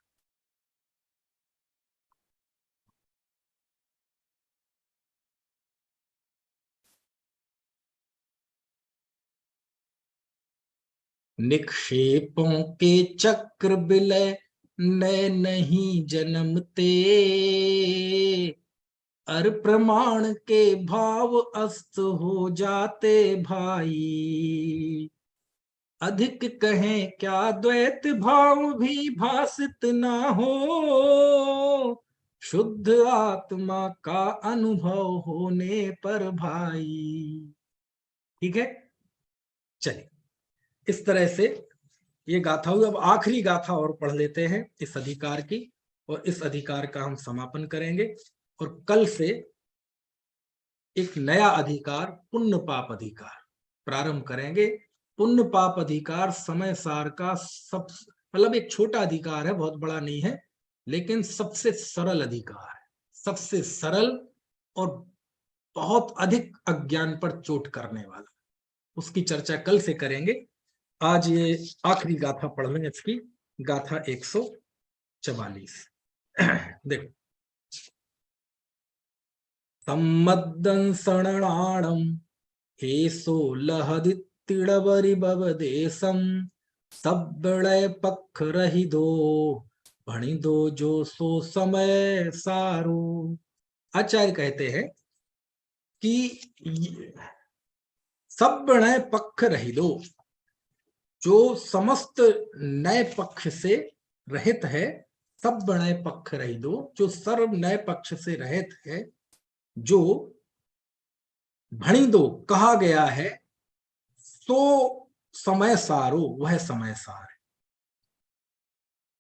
निक्षेपों के चक्र विलय नए नहीं जन्मते, अर प्रमाण के भाव अस्त हो जाते भाई। अधिक कहें क्या द्वैत भाव भी भासित ना हो, शुद्ध आत्मा का अनुभव होने पर भाई। ठीक है, चलिए। इस तरह से ये गाथा हुई। अब आखिरी गाथा और पढ़ लेते हैं इस अधिकार की, और इस अधिकार का हम समापन करेंगे। और कल से एक नया अधिकार, पुण्य पाप अधिकार प्रारंभ करेंगे। पुण्य पाप अधिकार समय सार का सब, मतलब एक छोटा अधिकार है, बहुत बड़ा नहीं है, लेकिन सबसे सरल अधिकार है, सबसे सरल और बहुत अधिक अज्ञान पर चोट करने वाला। उसकी चर्चा कल से करेंगे। आज ये आखिरी गाथा पढ़ लें इसकी, गाथा 144। देखो, सम्मद्दंसणाणं हेसो लहदित्तिडबरि भवदेशम सब्बड़य पख रही दो भणी दो जो सो समय सारो। आचार्य कहते हैं कि सब्बड़य पख रही दो, जो समस्त नए पक्ष से रहित है, सब नए पक्ष रही दो, जो सर्व नए पक्ष से रहित है, जो भणी दो कहा गया है, सो समय सारो वह समय सार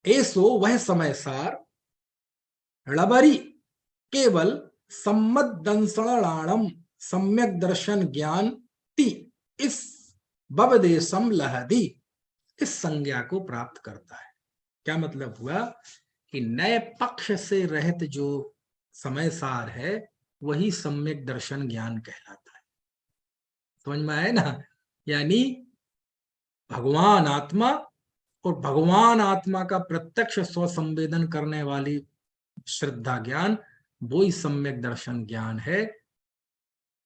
है। ऐसो वह समय सार, ळबरी केवल सम्मद्दंसणाणम सम्यक दर्शन ज्ञान ति इस बवदेशम लहदी, इस संज्ञा को प्राप्त करता है। क्या मतलब हुआ कि नए पक्ष से रहित जो समय सार है वही सम्यक दर्शन ज्ञान कहलाता है। समझ में आए ना? यानी भगवान आत्मा और भगवान आत्मा का प्रत्यक्ष स्वसंवेदन करने वाली श्रद्धा ज्ञान, वो ही सम्यक दर्शन ज्ञान है।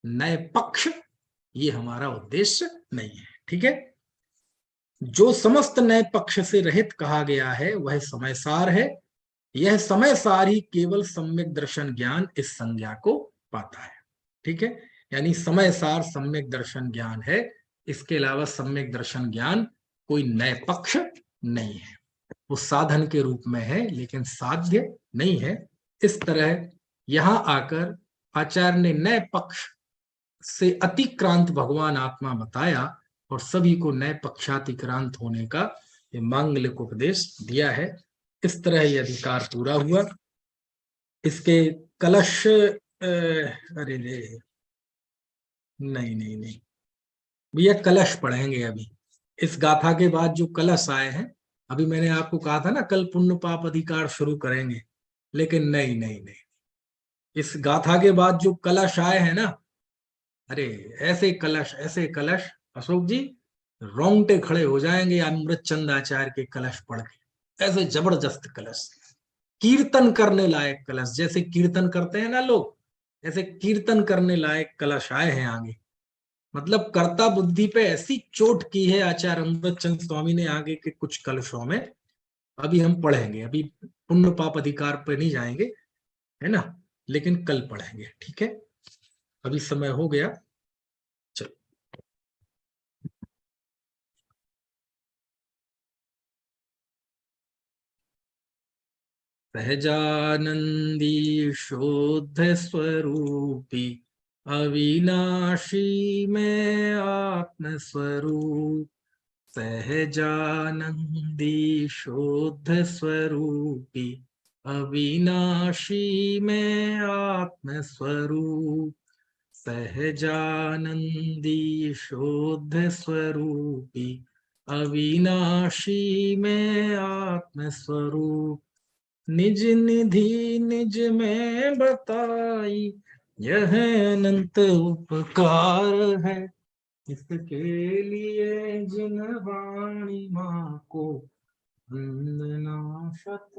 नए पक्ष ये हमारा उद्देश्य नहीं है। ठीक है, जो समस्त नए पक्ष से रहित कहा गया है वह समय सार है। यह समय सार ही केवल सम्यक दर्शन ज्ञान इस संज्ञा को पाता है। ठीक है, यानी समय सार सम्यक दर्शन ज्ञान है, इसके अलावा सम्यक दर्शन ज्ञान कोई नए पक्ष नहीं है। वो साधन के रूप में है लेकिन साध्य नहीं है। इस तरह यहां आकर आचार्य ने नए पक्ष से अतिक्रांत भगवान आत्मा बताया और सभी को नए पक्षातिक्रांत होने का ये मांगलिक उपदेश दिया है। इस तरह यह अधिकार पूरा हुआ। इसके कलश अरे रे, नहीं नहीं नहीं भैया, कलश पढ़ेंगे अभी। इस गाथा के बाद जो कलश आए हैं, अभी मैंने आपको कहा था ना कल पुण्य पाप अधिकार शुरू करेंगे, लेकिन नहीं नहीं नहीं, इस गाथा के बाद जो कलश आए हैं ना, अरे ऐसे कलश, ऐसे कलश, अशोक जी रोंगटे खड़े हो जाएंगे अमृत चंद आचार्य के कलश पढ़ के। ऐसे जबरदस्त कलश, कीर्तन करने लायक कलश, जैसे कीर्तन करते हैं ना लोग, ऐसे कीर्तन करने लायक कलश आए हैं आगे। मतलब कर्ता बुद्धि पे ऐसी चोट की है आचार्य अमृत चंद स्वामी ने आगे के कुछ कलशों में। अभी हम पढ़ेंगे, अभी पुण्य पाप अधिकार पे नहीं जाएंगे, है ना, लेकिन कल पढ़ेंगे। ठीक है, अभी समय हो गया, चलो। सहजानंदी शुद्ध स्वरूपी अविनाशी में आत्म स्वरूप, सहजानंदी शुद्ध स्वरूपी अविनाशी में आत्म स्वरूप, सहजानंदी शुद्ध स्वरूपी अविनाशी में आत्म स्वरूप, निज निधि निज में बताई यह अनंत उपकार है, इसके लिए जिन वाणी माँ को वंदना शत